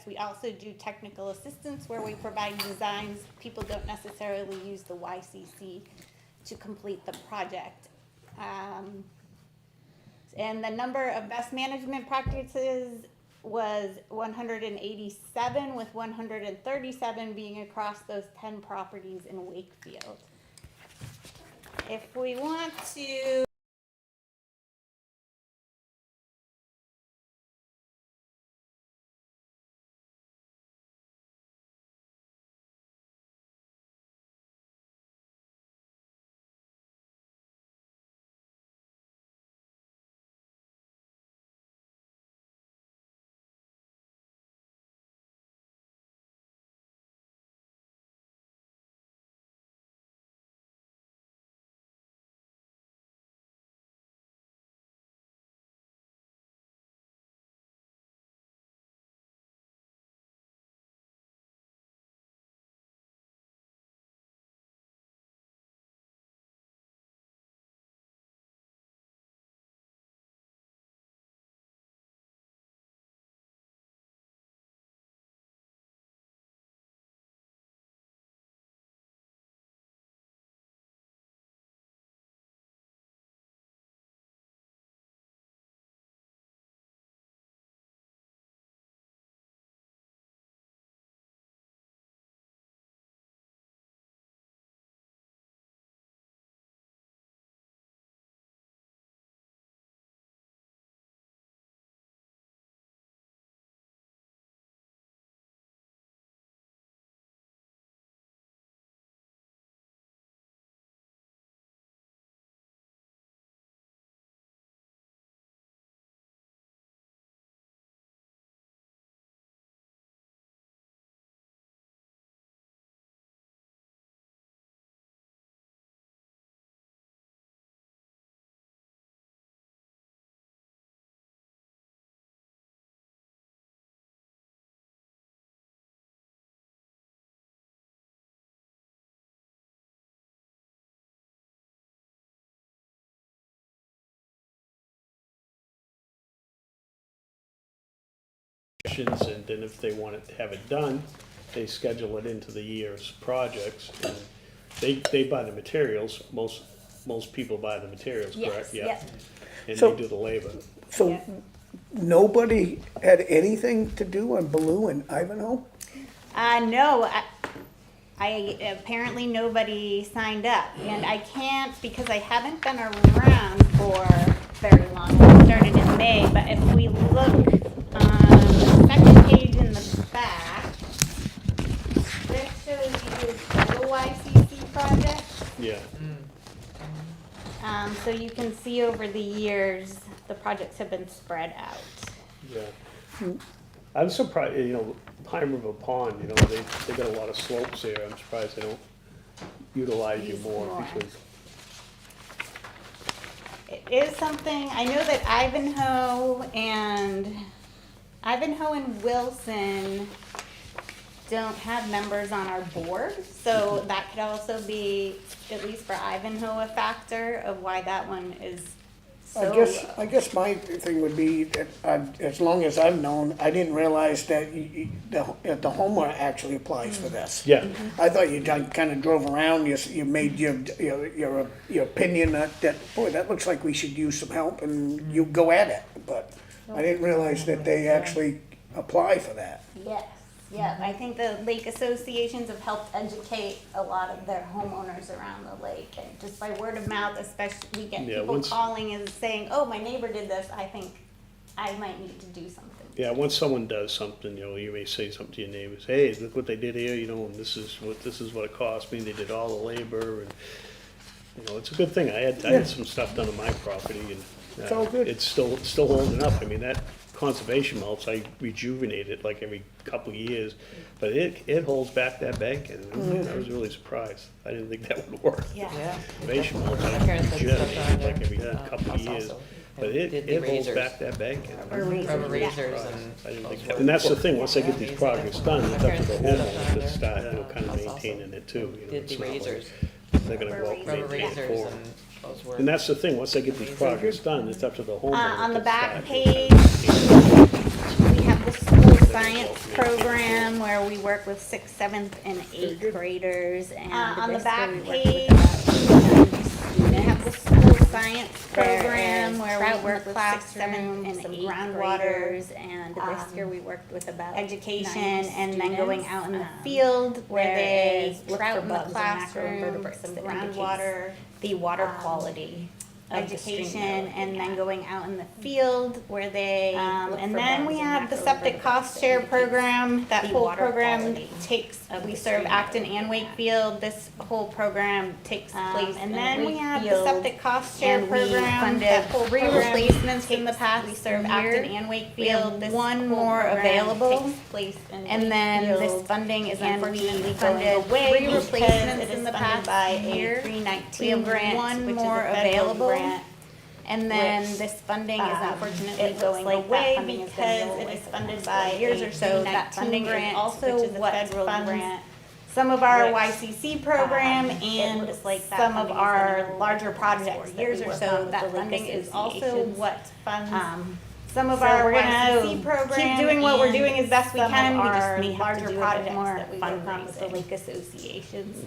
We also do technical assistance where we provide designs. People don't necessarily use the YCC to complete the project. And the number of best management practices was 187, with 137 being across those 10 properties in Wakefield. If we want to conditions, and then if they want to have it done, they schedule it into the year's projects. And they buy the materials, most people buy the materials, correct? Yes. And So- they do the labor. So nobody had anything to do on Baloo and Ivanhoe? No, I apparently nobody signed up, and I can't because I haven't been around for very long. I started in May, but if we look on the second page in the back, this shows you total YCC project. Yeah, So you can see over the years, the projects have been spread out. yeah. I'm surprised, Pine River Pond, they got a lot of slopes there. I'm surprised they don't utilize you Use more more. because, It is something, I know that Ivanhoe and Wilson don't have members on our board, so that could also be, at least for Ivanhoe, a factor of why that one is so. I guess my thing would be that, as long as I've known, I didn't realize that the homeowner actually applies for this. yeah, I thought you kind of drove around, you made your opinion that, boy, that looks like we should use some help, and you go at it. But I didn't realize that they actually apply for that. Yes, yeah, I think the lake associations have helped educate a lot of their homeowners around the lake, and just by word of mouth, especially, we get Yeah, people once- calling and saying, oh, my neighbor did this, I think I might need to do something. yeah, once someone does something, you may say something to your neighbors, hey, look what they did here, and this is what it cost me, they did all the labor, and, it's a good thing. I had some stuff done on my property, and It's all good. it's still holding up. I mean, that conservation mulch, I rejuvenate it like every couple of years, but it holds back that bank, and I was really surprised. I didn't think that would work. Yeah. Yeah. Conservation mulch, My I parents had rejuvenate stuff down it like every there. couple of Us years, also. but Did the it holds razors. back that bank. Or razors, Rubber yeah. razors I and. didn't those think that, were- and that's the thing, once they get these Amazing. projects done, it's up to the My parents homeowner to did start, stuff down kind of there. Us also maintaining it too, Did it's the not like razors, they're gonna go out and rubber maintain it razors for them. and those were. And that's the thing, once they get these Amazing. projects done, it's up to the homeowner. On the to back start page, maintaining it. we have the school science program where we work with 6th, 7th, and 8th graders, and on the back page, we have the school science program where we work with 6th, 7th, and 8th graders, and this year we worked with about education, and then going out in the field where they look for bugs and macroinvertebrates, some groundwater, the water quality. Education, and then going out in the field where they, and then we have the septic cost share program. That whole program takes, we serve Acton and Wakefield. This whole program takes place. And then we have the septic cost share program. That whole 3 replacements in the past. We serve Acton and Wakefield. This one more available. And then this funding is unfortunately going away because it is funded by a 319 grant, which is a federal grant. And then this funding is unfortunately going away because it is funded by years or so. That funding is also what funds some of our YCC program and some of our larger projects. Years or so, that funding is also what funds some of our YCC program. Keep doing what we're doing as best we can. We just may have to do a bit more fundraising with the lake associations.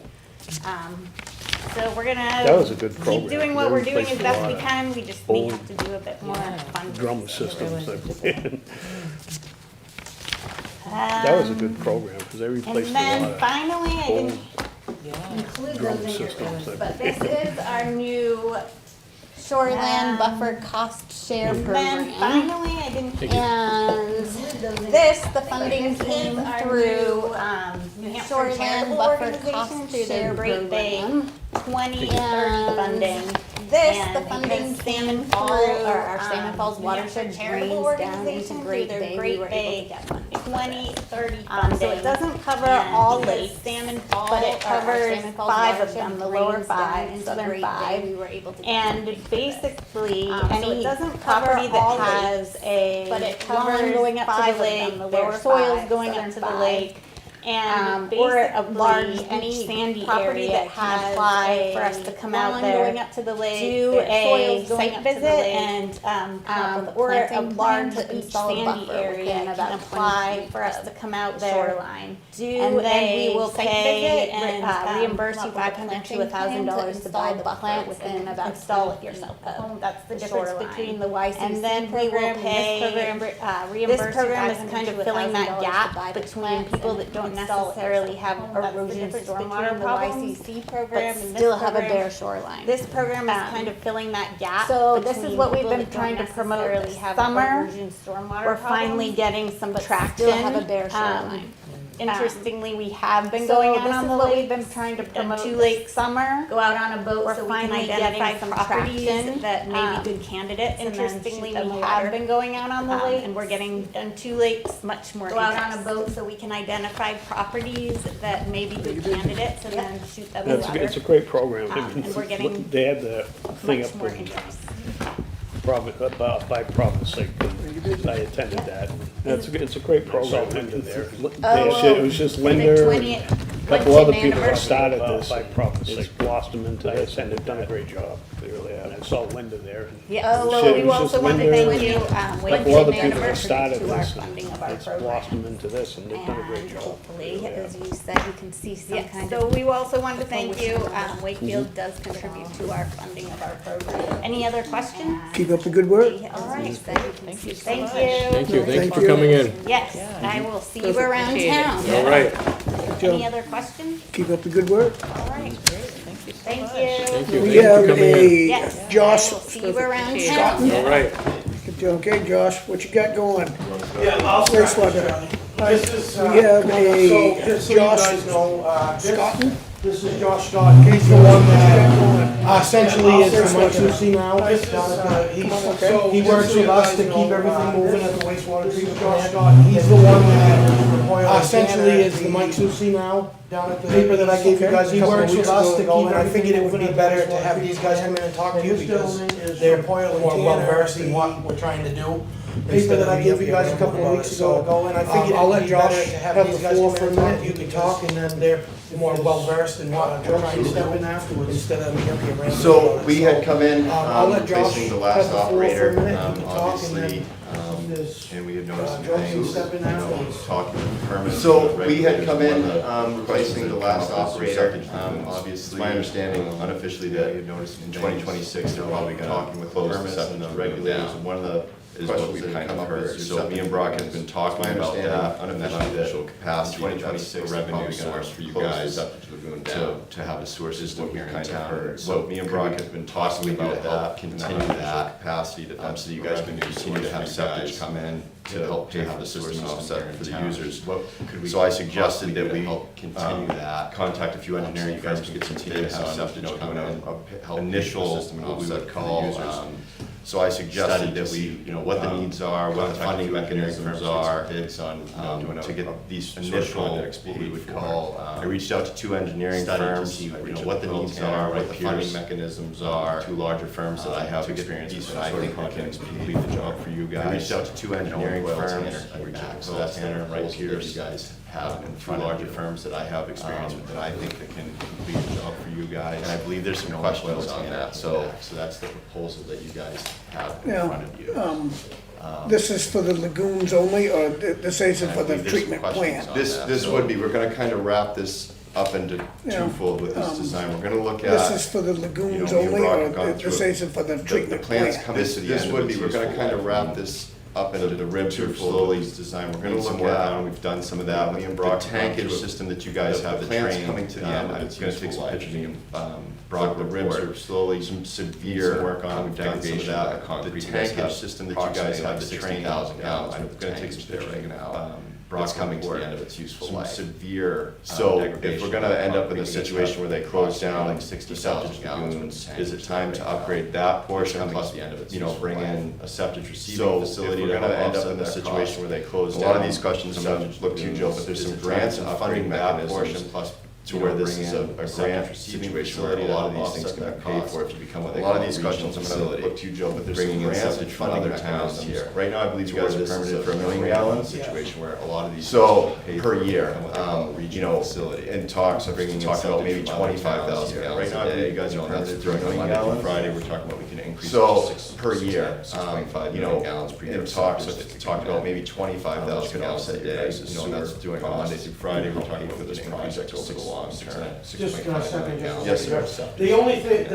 So we're That was a gonna good program. keep doing what we're doing as Replaced a best lot we of can. We just may old have to do a bit more fundraising. Drum systems, that That was a good program, because they replaced And a then lot of finally, I old didn't Yeah. include drum those in your systems. notes, but this is our new shoreland buffer cost share program. Then finally, I didn't, and this, the funding came through, New Hampshire Shoreland Buffer Cost Share Great Bay 2030 funding. This, the funding came through, our Salmon Falls watershed drains down into Great Bay, we were able to get funding. 2030 funding. So it doesn't cover all lakes, Salmon Falls, but it covers 5 of them, the lower 5, and southern 5. We were able to. And basically, any property that has a lawn going up to the lake, their soils going up to the lake, And or a basically, large any beach sandy property area that can has apply for a us to come out lawn there, going up to the lake, do their a soils going site up to the visit lake, and come up with a or a planting large plan to beach install a sandy buffer area within can about apply 20 feet for us of to come out the there, shoreline. do And then we a will site pay visit and reimburse come you up with a $500 to planting $1,000 plan to install buy the the buffer plant within within about install it 20 yourself. feet. That's the the difference shoreline. between the YCC And then we will program and pay- this program. This Reimburse program you is $500 kind of to filling that $1,000 to gap buy the between plants people and that don't install it necessarily yourself. have That's the erosion difference stormwater between the problems, YCC but program and this still have a program. bare shoreline. This program is Um, kind of filling that gap. So this is between what we've people been that don't trying to promote necessarily this have summer. erosion stormwater We're finally problems, getting some but traction. still have a bare Um, shoreline. Interestingly, we have been So going this out on is the what lakes. we've been trying to Done promote 2 this lakes. summer. Go out on a boat We're so we can finally identify getting some some properties traction, that may be um, good candidates. And then interestingly, shoot them we a have letter. been going out on the lake, and we're getting done 2 lakes, much more go out on a interest. boat so we can identify properties that may be good candidates and then shoot them a It's letter. a great program. And we're getting They had the thing Much up more in interest. by Providence Lake, I attended that. It's a great program. Linda there. It was just Linda, The a couple other people that 20th started this, by Providence it's Lake. blossomed into this, and they've done a great job. They really have. I saw Linda there. Yeah, It was so ju- we it was also just want to Linda thank you, and a Wakefield couple other people that anniversary started to our this, funding of and our it's program. blossomed into this, and they've done a great And job. hopefully, They really as have. you said, you can see some Yes, kind so of. we also wanted to thank you. Mm-hmm. Wakefield does contribute to our funding of our program. Any other questions? Keep up the good work. All right, Thank you so thank much. you. Thank you, thanks Thank for you. coming in. Yes, I will see you around Appreciate it. town. All right, Any other questions? Keep up the good work. All right, thank you. thank you, We thanks have for coming in. a Yes, I Josh. will see you around Appreciate it. town. All right, Okay, Josh, what you got going? Yeah, I'll start this, Wastewater. Johnny. This is, We have so a just so you Josh guys know, Scotton. this is Josh Scott. He's the one that essentially is the Mike Susi now. This is, he works with us to keep everything moving at the wastewater treatment plant. He's the one that essentially is the Mike Susi now, down at the paper that I gave you guys a couple of weeks ago. And I figured it would be better to have these guys come in and talk to you because they're more well versed in what we're trying to do. Paper that I gave you guys a couple of weeks ago, and I figured it would be better to have these guys come in and talk to you, can talk, and then they're more well versed in what we're trying to step in afterwards, instead of me up here rambling. So we had come in, I'll let Josh replacing the have last the floor for a operator, minute, you can talk, and obviously, There's, and we had noticed some Joe can things, step in afterwards. talking with permits. So we had come in, replacing the last operator, obviously, my understanding unofficially that in 2026, they're probably gonna talking with permits and the regulators, and one of the is what we've kind of heard. So me and Brock have been talking about that, unofficial capacity, 2026 revenue source for you guys to have a source system here in town. So me and Brock have been talking about that, continue that capacity to, so you guys can continue to have septic come in to help pay for the system and offset for the users. So I suggested that we help continue that, contact a few engineering firms to get some takes on, doing an initial, what we would call, so I suggested that we, what the needs are, what the funding mechanisms are, bids on, to get these initial, what we would call, I reached out to 2 engineering firms, what the needs are, what the funding mechanisms are, 2 larger firms that I have experience with, and I think we can complete the job for you guys. I reached out to 2 engineering firms, so that's Tanner, Wright, Pierce, you guys have, and 2 larger firms that I have experience with, that I think that can complete the job for you guys. And I believe there's some questions on that, so that's the proposal that you guys have in Now, front of you. This is for the lagoons only, or this is And I for the believe there's some treatment questions plant? on that. This would be, we're gonna kind of wrap this up into Yeah. twofold with this design. We're gonna look This at, is for the lagoons me and only, Brock or have gone this through is for the the treatment plant's plant? coming to the end of its useful life. We're gonna kind of wrap this up into the ribs are slowly design. We're gonna look at, we've done some of that, me and Brock, the tankage system that you guys have, the plant's coming to the end of its useful life. Brock, the ribs are slowly, some severe work on, we've done some of that. The tankage system that you guys have, the 60,000 gallons, I'm gonna take some pictures right now. Brock's coming to the end of its useful life. Some severe, so if we're gonna end up in a situation where they close down like 60,000 lagoons, is it time to upgrade that portion plus, bring in a septic receiving facility? We're gonna end up in a situation where they close down. A lot of these questions, I'm gonna look to you, Joe, but there's some grants and funding mechanisms to where this is a grant situation where a lot of these things can be paid for if you become what they call a regional facility. Look to you, Joe, but there's some grants and funding mechanisms here. Right now, I believe you guys are permitted for 1 million gallons. Situation where a lot of these. So per year, you know, in talks of bringing about maybe 25,000 gallons. Right now, I believe you guys are permitted for 1 million gallons. Friday, we're talking about we can increase. So per year, you know, in talks of talked about maybe 25,000 gallons a day. You know, and that's doing on Monday through Friday. We're talking about this project over the long term. Just a second, Yes, sir. The only thing,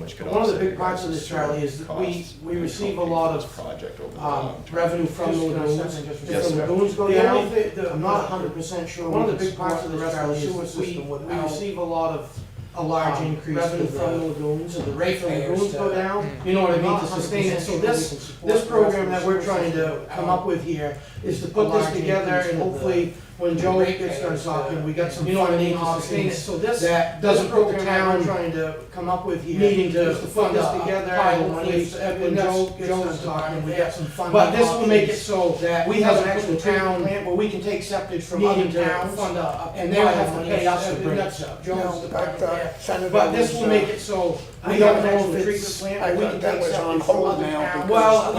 Which could one of the offset big your parts of guys' this, Charlie, is that we costs. receive a lot of Project over the long term. revenue from the lagoons. Yes, If the sir. lagoons go down, I'm not 100% sure. One of the big parts of the rest of the sewer system, we receive a lot of a large increase revenue from the lagoons, and the rate from the lagoons go down, you know what I mean, to sustain it. So this program that we're trying to come up with here is to put this together, and hopefully, when Joe gets done talking, we got some, you know what I mean, to sustain it. So this, that doesn't put the town trying to come up with here, needing to put this together, and hopefully, when Joe gets done talking, we got some funding. But this will make it so that we have an actual town plant where we can take septic from other towns, and they don't have to pay us to bring it up. Joe's department there. But this will make it so we don't know if it's, we can take septic from other towns. Well,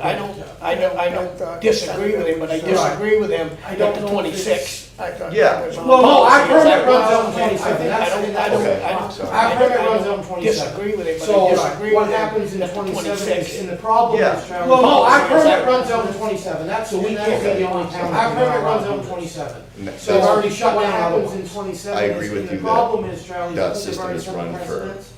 I don't disagree with him, but I disagree with him I at don't the know if 26. I thought Yeah. that was on Well, no, our policy. permit runs out 27. Our permit runs out 27. Disagree with him, but I So disagree what with him happens in at the 27 26. is, and the problem Yeah. is, Charlie. Well, no, our permit runs out in 27, that's, so we can't be the only town. Our permit runs out in 27. So they've already shut down other ones in 27. I agree with And you the that problem is, Charlie, that is they've system already is set the run for precedents.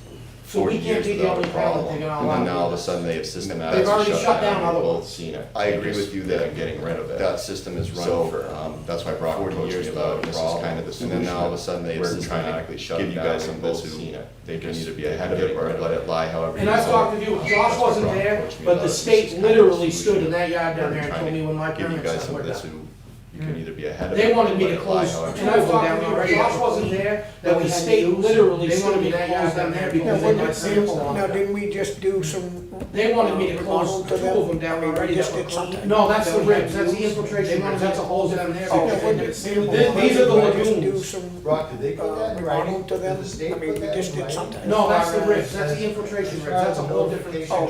So 40 we can't years be the without only a town that problem. they can And allow. then now all of a sudden they have systematically They've already shut down other We've ones. both seen it. I agree with you that getting rid of it. That system is run for, that's why Brock 40 years about this is kind of the solution. And then now all of a sudden they have systematically shut it down. Give you guys some both seen it. They can either be ahead of it or let it lie however. And I've talked to you, Josh wasn't there, but the state literally stood in that yard down there and told me when my Give you permit guys said some we're of this done. who, you can either be ahead of it. They wanted me or to let it lie close, however and I've talked you to you, want. Josh wasn't there, but the state literally stood in that yard down there because they got sample on Now, it. didn't we just do some? They wanted me to close remodel two to of them down I mean, we already just that were did closed. something. No, that's the That we had ribs, that's the used. infiltration ribs, that's a hole down there. Oh, because we they did. sample. These are the Didn't we just do lagoons. some Brock, did they put that in remodel writing? to them? Did the state I mean, put we that just in did writing? something. No, that's the ribs, that's the infiltration ribs, that's a whole different issue.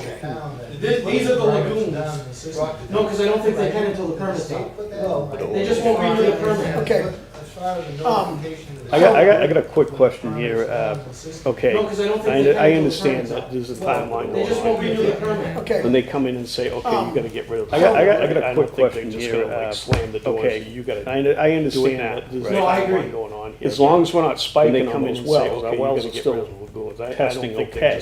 These are the lagoons. No, because I don't think they can until the permit's up. They just won't renew the permit. Okay. As far as the notification of the. I got a quick question here. Okay, No, 'cause I don't think they can I until understand the that permit's there's a up. timeline They going just won't on. renew the permit. Okay. When they come in and say, okay, you gotta get rid of. I got a quick question here. Slam the door. Okay, you gotta. I understand that. There's a No, I agree. timeline going on here. As long as we're not spiking on those wells, our wells are still testing okay.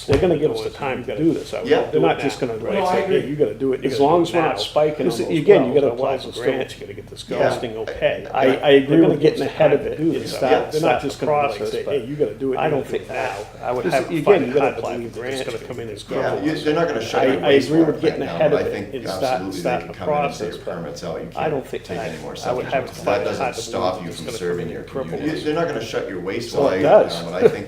They're gonna give us the time to do this. Yeah. They're not just gonna No, I say, agree. hey, you gotta do it. As long as we're not spiking on those wells. Again, you gotta apply for grants, you gotta get this testing okay. I agree with getting ahead of it. They're not just gonna like say, hey, you gotta do it. I don't think now. I would have, again, you gotta apply for grants, it's gonna come in as Yeah, go. they're not gonna shut your I agree wastewater with getting plant down, ahead but of I it think and absolutely they starting can the come in and say process, your permit's out, you I don't can't think take that- any more I would septic. have units. it That hard doesn't to stop believe you it's from gonna serving come your in cripple community. us. They're not gonna shut your Well, wastewater it does. down, but I think,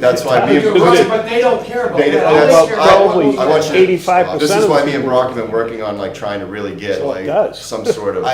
that's why me and But they don't care about They that. don't- All they that's- care probably about I want you to- 85% This is of why the me and people- Brock have been working on like trying to really get So it like does. some sort of,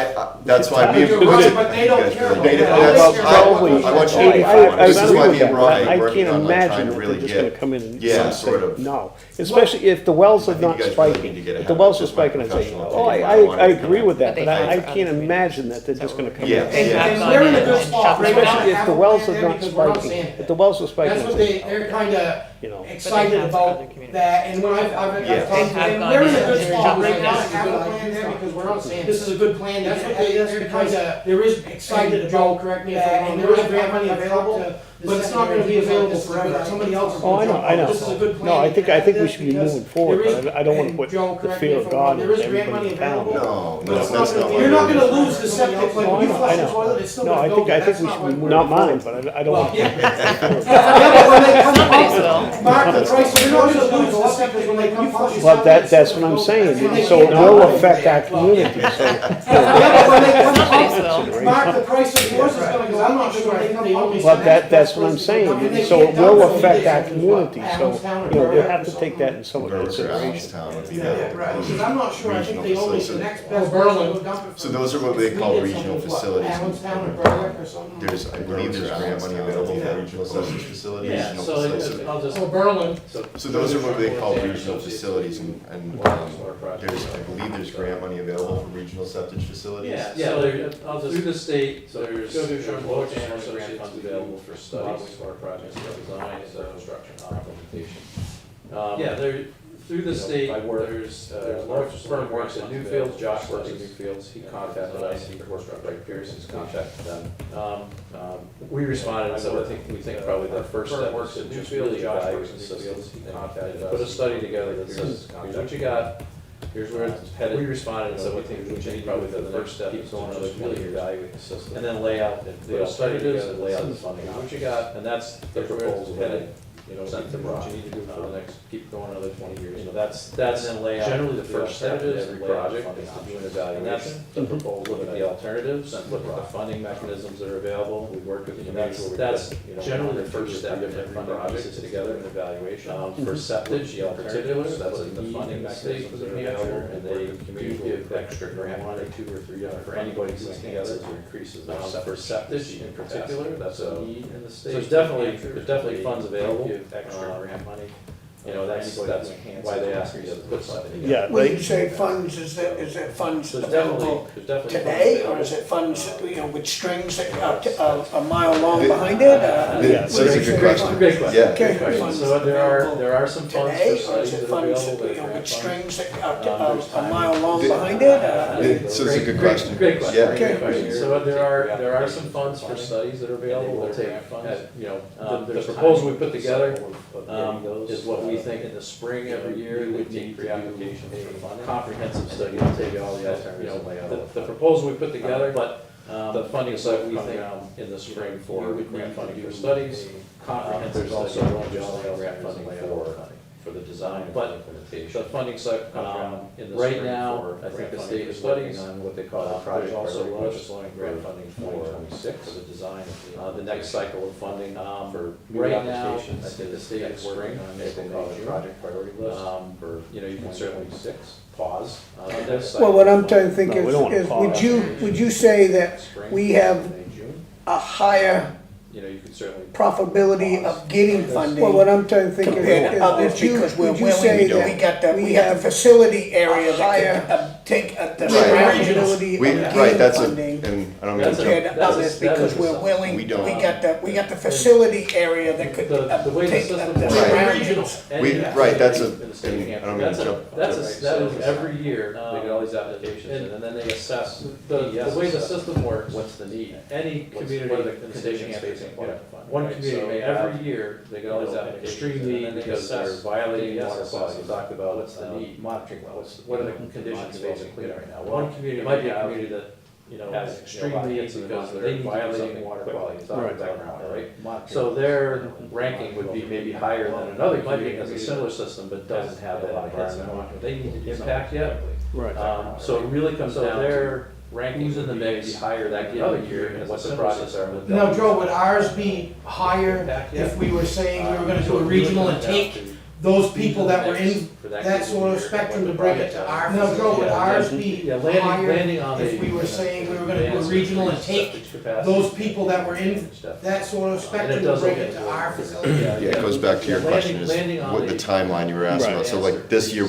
that's why me and. But they don't care about They- that. that's- All they care Probably I want you to, 85%. this is why me and that, Brock but have I been working can't on like imagine trying to that really they're just gonna get, come in and yeah, say, sort of. no. Especially if the wells I are think you not guys really spiking. need to get If the ahead wells of are this. My spiking, I say, professional oh, opinion, I agree with that, But but they I find can't out. imagine that they're just gonna come in. Yeah, They yeah. have And gone we're in a in good and spot shut right them now. Especially if the Have wells a are plan not there because we're not spiking. saying If the wells are spiking, That's I what say, they're kinda you know. excited have about other communities. that, and when I've Yeah. talked to They have them, gone we're in in a good and spot shut right them now to down. have a plan there, because we're not saying, this is a good plan to get ahead of this, because there is excited about, correct me if I'm wrong, there is grant money available, but it's not gonna be available forever, somebody else is Oh, I gonna know, jump I know. on. This is a good plan. No, I to think get ahead we of should this be moving because forward, there is- but I don't wanna and put Joe, the correct me fear if of I'm wrong, God there is in grant everybody's money town. available. No, that's not what You're not it is. gonna lose the septic, like when you flush the toilet, it's still No, gonna I go think there. we That's should not be what moving we're- not mine, but I don't Well, want. yeah. Yeah, but when they come Somebody's up, will. Mark, the price of yours is gonna go up because when they come flush. But that's what I'm saying, so it will affect our community, so. Mark, the price of yours is gonna go, I'm not sure, I think they only. But that's what I'm saying, so it will affect our community, so, you know, we'll have to take that in some Berwick or consideration. Allenstown would be Yeah, right, because I'm not sure, I think they only Regional the next facility. best. Berlin. So those are what they call regional facilities. Allenstown or Berwick or something. There's, I believe there's grant money available for regional septic facilities. Yeah, regional so facilities. I'll just. Oh, Berlin. So those are what they call regional facilities, and there's, I believe there's grant money available for regional septic facilities. Yeah, so I'll just, through the state, so there's local and associate funds available for studies, wastewater projects, design, construction, implementation. Yeah, there, through the state, there's large firm works in Newfields, Josh works in Newfields, he contacted us, he worked with Ray Pearson's contacted them. We responded and said, we think probably the first step works in Newfields, Josh works in Newfields, he contacted us. Put a study together that says, here's what you got, here's where it's headed. We responded and said, we think probably the first step is going to really evaluate the system. And then lay out the alternatives and lay out the funding, what you got, and that's the proposal headed. You know, what you need to do for the next, keep going another 20 years. You know, that's then lay out. Generally, the first step in every project is to do an evaluation. And that's the proposal, look at the alternatives, and look at the funding mechanisms that are available. We work with the community. That's generally the first step in every project is together an evaluation. For septic, in particular, that's the funding mechanisms that are available, and they do give extra grant money, $2 or $3 for anybody who's together to increases their septic. For septic in particular, that's a need in the state. So there's definitely funds available. Extra grant money, you know, that's why they ask you to put something together. Yeah, When you they, say funds, is that funds There's available definitely today, or is it funds, you know, with strings that are a mile long behind it? Yeah, So it's a good question. Great question. Yeah. Great question. So there are some funds for Today, or studies is it that are funds, available. you know, that are with grant strings that There's are a time. mile long behind it? So it's a good question. Great question. Yeah. Great question. So there are some funds for studies that are available. We'll take, you know, the proposal we put together is what we think in the spring every year we would need pre-application for a comprehensive study to take all the alternatives. The proposal we put together, but the funding side we think in the spring for grant funding for studies, comprehensive also grant funding for the design but implementation. The funding side in the right now, I think the state is studies on what they call project also grant funding for 2026 for the design. The next cycle of funding for right now, I think the state is working on what they call a project priority list. For you know, you can certainly pause. Well, what I'm trying to think No, we don't wanna is, pause. would you say that we have a higher you know, you could certainly. profitability of getting funding? Well, what I'm trying to think Compared to others, because we're willing, we have the facility area that could take the the surroundings. We, of right, that's a, funding and I don't mean That's to a- jump. Compared to others, because we're willing, We we don't. got the facility area that could The way the take system the works. surroundings. We, right, that's a, In the state of and I Hampshire. don't mean to jump. That is every year, they get all these applications, and then they assess, the way the system works. What's the need? Any community in the state of Hampshire, one community may every year, they get all these applications, extreme need because they're violating water quality, we talked about what's the need, monitoring wells, what are the conditions basically right now? One community might be a community that, you know, has extreme needs because they're violating water quality, it's Right. background, right? So their ranking would be maybe higher than another community that has a similar system but doesn't have that environmental they need to impact yet. right. So it really comes down to their rankings in the mix, higher that other year, and what the projects are. Now, Joe, would ours be higher if we were saying we were gonna do a regional and take those people that were in that sort of spectrum to bring it to our? Now, Joe, would ours be Yeah, higher landing on if we were saying we were gonna do a regional and take those people that were in that sort of spectrum to bring it to our facility? Yeah, it goes back to your question, is landing on what the timeline you were asking about, Right. so like this year,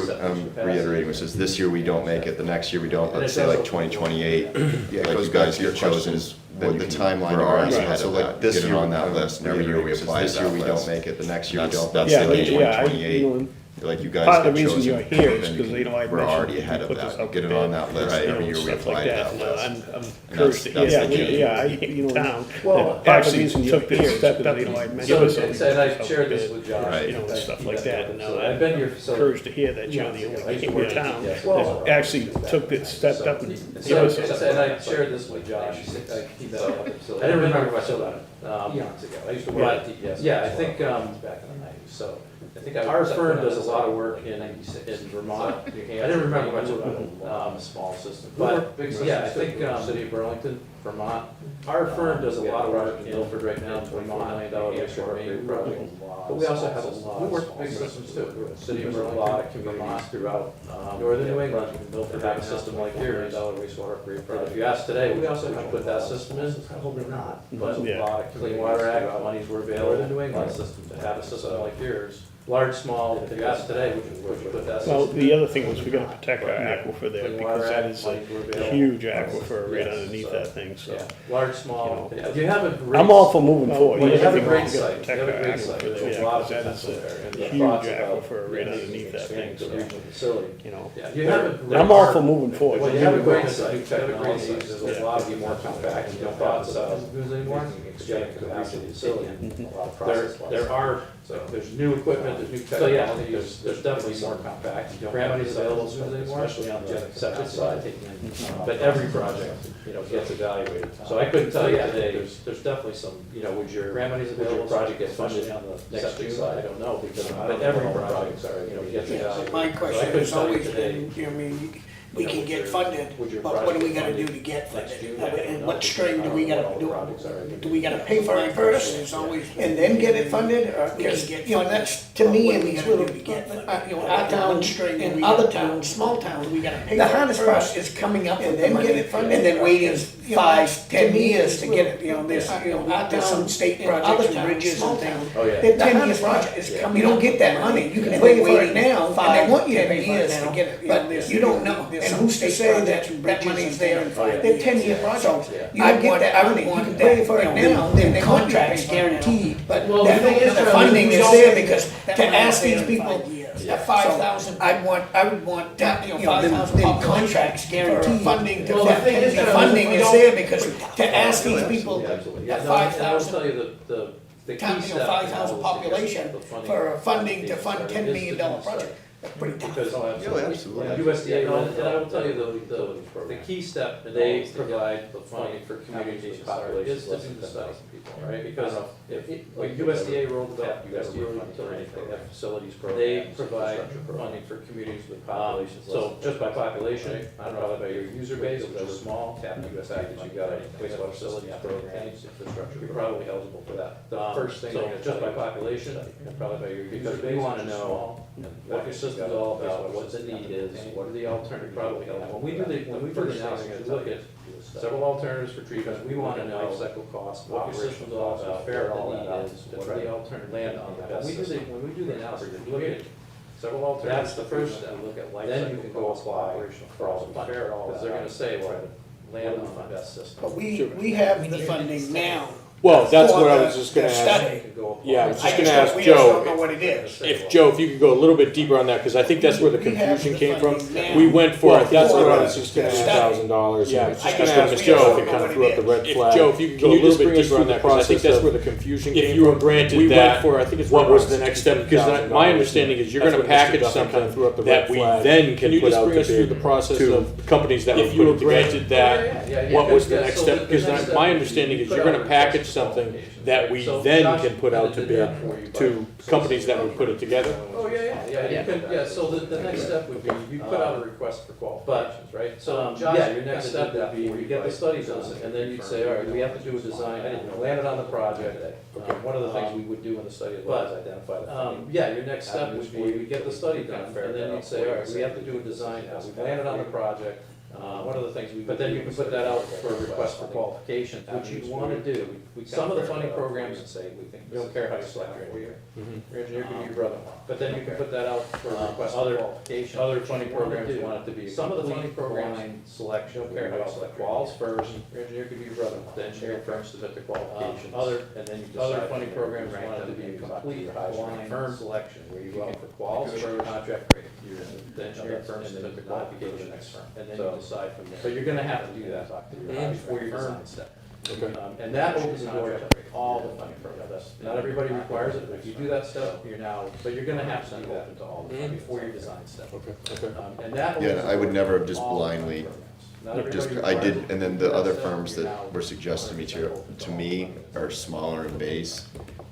reiterating, which is this year we don't make it, the next year we don't, let's say like 2028. Like you guys get chosen is what the timeline you were asking about, so like this year on that list, and every year we apply, this year we don't make it, the next year we don't, that's Yeah, like yeah, I, 2028. you know, Like you guys part of the get reason chosen, you're here is then you because, you know, I can, we're mentioned already ahead you of put this that, up get it there, on that list, you know, every year we stuff apply like to that. that No, list. I'm that's- encouraged to hear that's that, the key. yeah, you know, town, Well, that actually took this step up, you know, I mentioned. So, something and I about shared this it, with Josh. Right. You know, and stuff like that, and now I've been here, I'm so. encouraged to hear that you're the only people in town Well- that actually took it, stepped up and gave So, us and something. I shared this with Josh, I didn't remember if I said that. eons ago. I used to work at TPS. Yeah, I think, back in the nineties, so. I think our firm does a lot of work in Vermont. I didn't remember much about a small system, but yeah, I think City of Burlington, Vermont. Our firm does a lot of work in Milford right now, $24 million wastewater main project. But we also have a lot of big systems too. City of Burlington, a lot of communities throughout northern New England. Milford have a system like yours, wastewater upgrade project. If you ask today, we also have to put that system in. Probably not, but a lot of Clean Water Act monies were available in the New England system to have a system like yours. Large, small, if you ask today, would you put that? Well, the other thing was we gotta protect our aquifer there, because that is a huge aquifer right underneath that thing, so. Large, small, you have a great. I'm all for moving forward. Well, you have a Anything great we gotta site, you protect have a our great site, aquifer there's there, a lot of because that is potential there. And the a huge thoughts about aquifer right underneath that thing, expanding the so, regional facility. you know. Yeah, you have a great. I'm all for moving forward. Well, you have a great site, you have a great site, there's a lot of more compact, you don't thoughts about news anymore. Expanding capacity facility. There are, there's new equipment, there's new technology, there's definitely more compact. Grant money's available soon anymore, especially on the septic side. But every project, gets evaluated. So I couldn't tell you today, there's definitely some, would your grant money's available, project get funded on the septic side? I don't know, because, but every project, gets evaluated. My So I question couldn't has tell you always today. been, I mean, we can get funded, but what do we gotta do to get funded? And what string do we gotta do? Do we gotta pay for it first, and then get it funded, or because, that's, to me, at least, what do we get funded? Our town, in other towns, small towns, we gotta pay for it. The hardest part is coming up and then get it funded, and then waiting 5, 10 years to get it, there's some state projects and bridges and things. Oh, yeah. They're 10 years projects, you don't get that money, you can pay for it now, and they want you to pay years to get it, but you don't know. And who's to say that money's there in 5 years? They're 10-year projects. You don't get that money, you can pay for it now, then contracts guaranteed, but the funding is there because to ask these people, at 5,000, I would want, them contracts guaranteed. Funding, the funding is there because to ask these people at 5,000, I'll tell you the key step. 5,000 population for funding to fund $10 million project. That's pretty tough. Because absolutely. USDA, and I will tell you the key step, they provide the funding for communities is to do the study, right? Because if USDA rolled it up, USDA utility, they have facilities program, they provide funding for communities with populations. So just by population, I don't know about your user base, which is small, tap the fact that you've got a wastewater facilities programs, infrastructure, you're probably eligible for that. The first thing, so just by population, probably by your user base, we want to know what your system's all about, what the need is, what are the alternatives, probably. When we do the analysis, we look at several alternatives for treatment, we want to know life cycle cost, what your system's all about, where all the need is, what are the alternatives, land on the best system. When we do the analysis, we look at several alternatives, that's the first step, look at life then you can go apply for all the funding, because they're gonna say, well, land on the best system. But we have the funding now. Well, that's for what I the- was just the gonna ask. study. Yeah, I was just I gonna ask we just don't Joe, know what it is. if Joe, if you could go a little bit deeper on that, because I think that's where the We have confusion the came from. funding now. We went for, that's For what I the was just gonna ask. study. $1,000. Yeah, I I was just guess gonna ask we Joe don't if it know kind what of threw it up the is. red If flag. Joe, if you could go a Can you just little bit bring us deeper through on the that, 'cause I process think that's of- where the confusion If came you were from. granted We that, went for, I think it's what what was the next step? Because my understanding is you're That's gonna what Mr. package Duffy something kind of threw up the that red we flag. then Can can you put just out bring to us through the bid process to of companies that if would you were put it together. granted that, what was the next step? Because Because my understanding is you're gonna package something that we then can put out to bid to companies that would put it together. Oh, so the next step would be, you put out a request for qualifications, right? So, your next step would be, you get the study done, and then you'd say, all right, we have to do a design, land it on the project. One of the things we would do in the study as well is identify the funding. Your next step would be, we get the study done, and then you'd say, all right, we have to do a design, we land it on the project. One of the things but then you can put that out for a request for qualification, which you'd want to do. Some of the funding programs say, we don't care how you select your engineer. Your engineer can be your brother-in-law. But then you can put that out for a request for qualification. Other funding programs want it to be some of the funding programs selection, don't care how you select quals first. Your engineer could be your brother-in-law. The engineer first submit the qualifications. And then you decide. Other funding programs want it to be a complete line firm selection, where you go out for quals first, contract rate. The engineer firm submit the qualification next firm, and then you decide from there. So you're gonna have to do that before your design step. And that opens the door to all the funding programs. Not everybody requires it, but if you do that step, you're now, but you're gonna have to do that to all the funding before your design step. And that opens Yeah, I would the never door have just to all the blindly funding programs. Just, I did, and then the other firms that were suggested to me are smaller in base.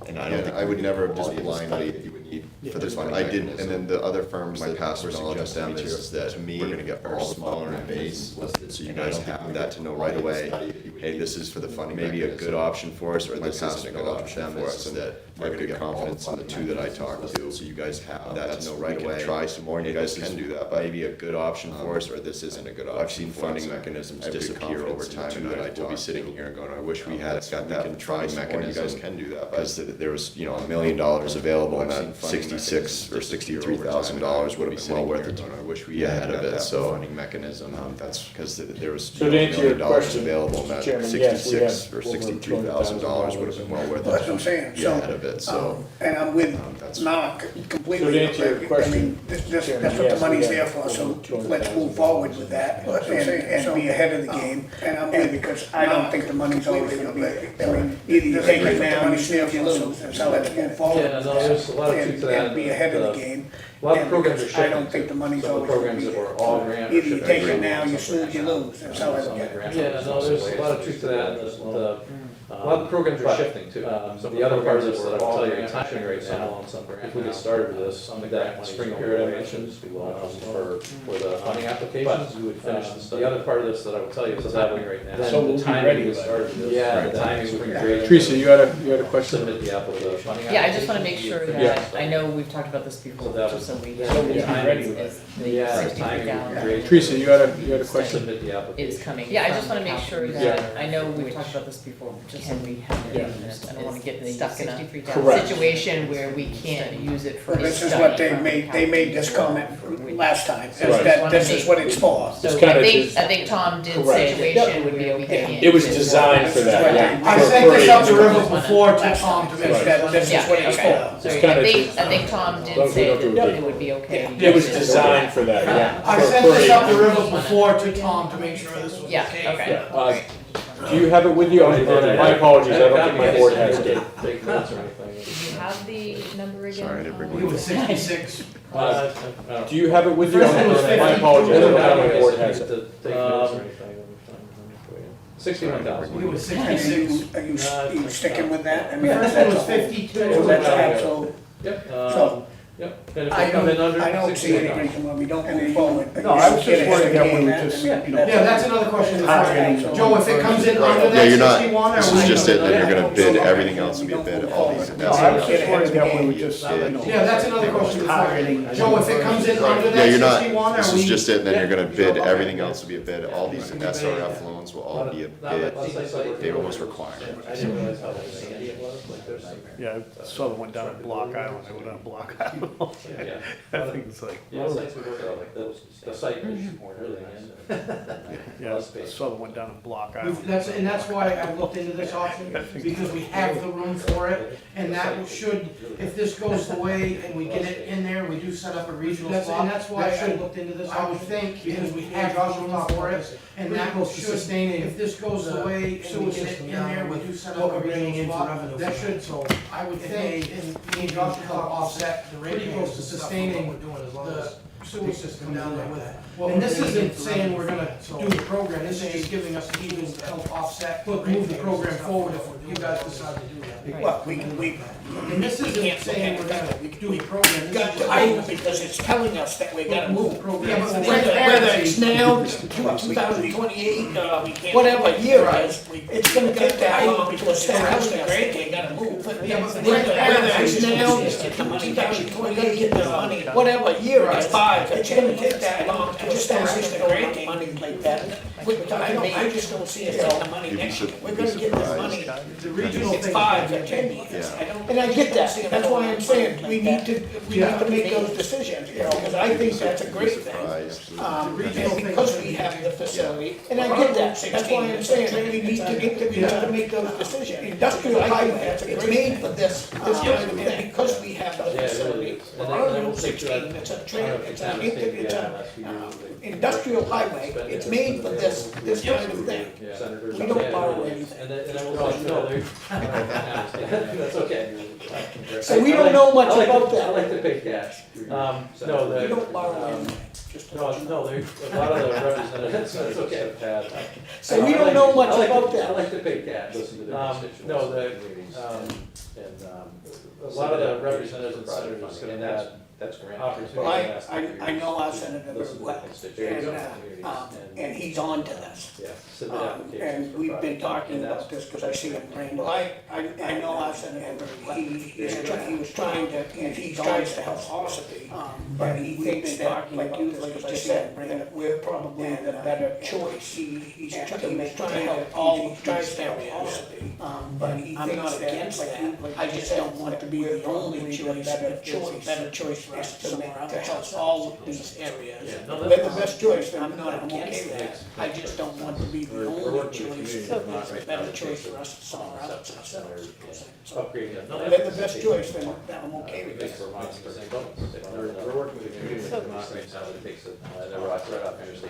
And I don't think, I would never have just blindly you would need for this one. I didn't, and then the other firms that were suggested me is that to me, we're gonna get all smaller in base. So you guys have that to know right away, hey, this is for the funding, maybe a good option for us, or this isn't a good option for us, and that I have good confidence in the two that I talked to. So you guys have that to know right away. Try some more, and you guys can do that, but maybe a good option for us, or this isn't a good option. I've seen funding mechanisms disappear over time, and we'll be sitting here and going, I wish we had got that funding mechanism. You guys can do that, because there was, $1 million available, and that $66,000 or $63,000 would have been well worth it. I wish we had of it, so funding mechanism, that's because there was So to answer your $1 million question, available, and that Chairman, yes, we have $66,000 or $63,000 would have been well worth it. That's what I'm saying, Yeah, ahead so, of it, so. and I'm with That's- Mark completely. So to answer your I question, mean, that's Chairman, what the yes, money's we there have for, so over let's move forward with that and be ahead of the game. And I'm with, because I don't think the money's always gonna be, I mean, either you take it now, you snap, you lose, so let's move forward. Yeah, no, there's a lot of truth to that. And be ahead of the The- game. A lot of And programs are because I shifting. don't think the money's Some of always the gonna be programs that there. were all grant. Either you take it now, you snooze, you lose, that's how I look at it. Yeah, no, there's a lot of truth to that. A lot of the programs are shifting too. So the other part of this that I will tell you, I'm timing right now, if we get started with this, that spring period I mentioned, for the funding applications, we would finish the study. The other part of this that I will tell you is happening right now. So we'll The be timing ready we with started this. Yeah, the timing spring period. Teresa, you had a question? Submit the application. Yeah, I just wanna make sure Yeah. that, I know we've talked about this before, So that just so we, was- know yeah, the timing ready. is the Yeah, the 63 timing would be gallon great. Teresa, you had a question? Submit the application. is coming. Yeah, I just wanna make sure Yeah. that, I know we've talked about this before, just so we have it Yeah. in this, I don't wanna get stuck in a Correct. situation where we can't use it for Well, a this is study what they from made, the they made this county. comment last time, is Right. that this is what it's for. So It's I kinda think, just- I think Tom did Correct. say situation would be okay. It was designed for that, yeah. I For- sent for this up the a- river before to Tom to make sure. That this is what it's Yeah, for. okay, so kinda I just- think Tom did Don't say do it that deep. it would be okay. It was designed for that, yeah. I For- sent for this a- up the river before to Tom to make sure this was Yeah, okay. okay. Do you have it with you? My apologies, I don't think my board has it. Take notes or anything. Do you have the number again? Sorry, I didn't bring It was 66. Do you have it with you? First it was My 52. apologies, I don't know how my board has it. Take notes or anything. 61,000. It was And are 66. you sticking with that? I mean, First it was 52. So that's absolute. Yep, So, yep. And if I we come in don't, under I don't see any 61,000. reason why we don't move forward. No, I was just Get ahead worried of that the we game, would that- just, you know, Yeah, that's another question. Joe, if it comes in under Yeah, that you're not, 61, are this we? is just it, then you're gonna bid everything else and be a bid, all these. No, I was just worried that we would just. Yeah, that's another question. Joe, if it comes in under Yeah, that you're not, 61, are we? this is just it, then you're gonna bid, everything else will be a bid, all these SRF loans will all be a bid, they almost require it. I didn't realize how sandy it was, like there's some. Yeah, I saw the one down at Block Island, I went on Block Island. Yeah. I think it's like, Yeah, sites we worked out, like those, the site is really nice. yeah, I saw the one down at Block Island. And that's why I looked into this option, because we have the room for it, and that should, if this goes the way and we get it in there, we do set up a regional slot. And that's why I looked into this, I would think, because we have the room for it, and that will sustain, if this goes the way and we get it in there, we do set up a regional slot, that should, so I would think, and me and Josh will help offset the rate, close to sustaining the sewer system down there with it. And this isn't saying we're gonna do the program, this is just giving us the tools to help offset, move the program forward if you guys decide to do that. Well, we, And this isn't saying we're gonna do the program, this got is to just move because it's telling us that we gotta move. program. Whether it's now, 2028, whatever year it is, it's gonna take that long because it's telling us that we gotta move. Whether it's now, 2028, whatever year it is, it's gonna take that long to establish the grant money like that. I just don't see us getting the money next year. We're gonna get this money. The regional It's thing. 5 or 10 years. And I get that, that's why I'm saying, we need to make those decisions, you know, because I think that's a great thing. And because we have the facility, and I get that, that's why I'm saying, we need to make those decisions. Industrial highway, it's made for this kind of thing, because we have the facility. And Our then we'll Route take 16, that. it's a industrial highway, it's made for this kind of thing. Senators. We don't borrow anything. And I will let you know, that's okay. So we don't know much I like to- about that. I like to pay cash. No, We don't borrow anything. just to No, let you know. no, a lot of the representatives have had. So we don't know much about I that. like to pay cash. No, a lot of the representatives and senators have had That's great. opportunity. Well, the last few I years know our to senator very listen to well, constituents and he's on to this. Yeah, submit applications And for we've been projects. talking And about that's- this, because I see him bring, well, I know our senator very well. He was trying to, and he tries to help philosophy, but he thinks that, like you just said, that we're probably the better choice. He's trying to help all these areas, but he thinks that, I just don't want to be the only choice, better choice for us to make, to help all of these areas. Yeah, no, We're that's- the best choice, then I'm okay with that. I just don't want to be the only choice, it's a better choice for us somewhere else. Upgrading. No, We're the best choice, then I'm okay with Thanks that. for reminding me, same boat. We're working with the community, Vermont right now, that takes it, they're right up finish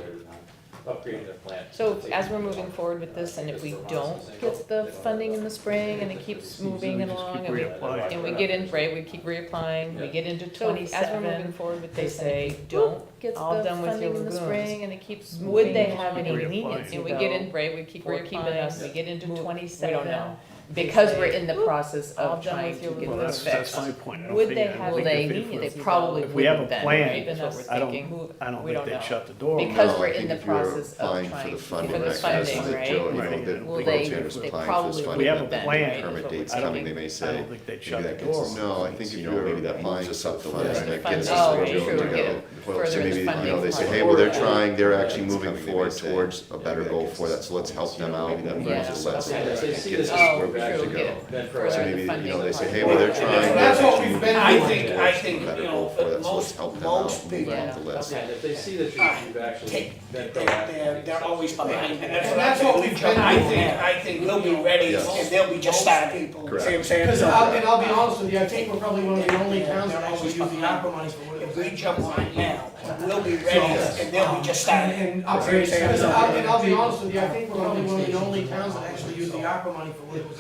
upgrading their plant. So as we're moving forward with this, and if we don't get the funding in the spring, and it keeps moving along, and we get in, right, we keep reapplying, we get into So as we're moving 27, forward with they this, and if say, we don't get all the done with your funding in the lagoons. spring, and it keeps moving. Would they have any Reapplying. leniency And we though? get in, right, we keep for keeping reapplying, us we get into move- 27. We don't know, because They we're say, in the process all of done trying with to your get Well, this that's fixed. my point. I don't Would think- they I don't have Will think they, if they it- probably If we have a wouldn't then, plan, right, that's what we're I don't, thinking. I don't We think don't know. they'd shut the door. on Because that. we're I in think the if you're process of applying trying for the to funding for the mechanism funding, that right? Joe, Right. that Will the they- negotiator's they applying for probably this would funding. We have a would then, plan. right, is Permit what we're dates I don't- coming, they may I say, don't think they'd maybe shut the that door. gets us, on no, I it. think if You know, you're maybe that applying moves for us up the something, list. that Funding. gets Oh, us to true, Joe to get go. it further So in maybe, funding you know, they say, part. hey, well, they're Yeah. trying, they're actually It's moving coming, they forward may say, towards a better maybe that goal gets for that, us so let's help them out. maybe that and Yeah. so let's- Okay, if they see this Oh, as true, progressive, get it then further So in maybe, the funding you know, they say, part. hey, well, they're Yeah. trying. That's what they're we've actually been I moving think, towards I a think, better you goal know, for that, so let's most, help them out most and people, move up the list. And if they see that you've actually take, been they're, proactive. they're always behind. And that's what we've been I doing. think, we'll be ready, Yes. and they'll be just starting. See what I'm saying? Because I'll be honest with you, I think we're probably one of the only towns that actually use the ARPA money for what it If was. we jump on it now, we'll be ready, and they'll be just starting. And I'll be honest with you, I think we're probably one of the only towns that actually use the ARPA money for what it was.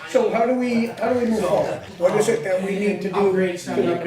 So how do we move forward? What is it that we need to do to make You something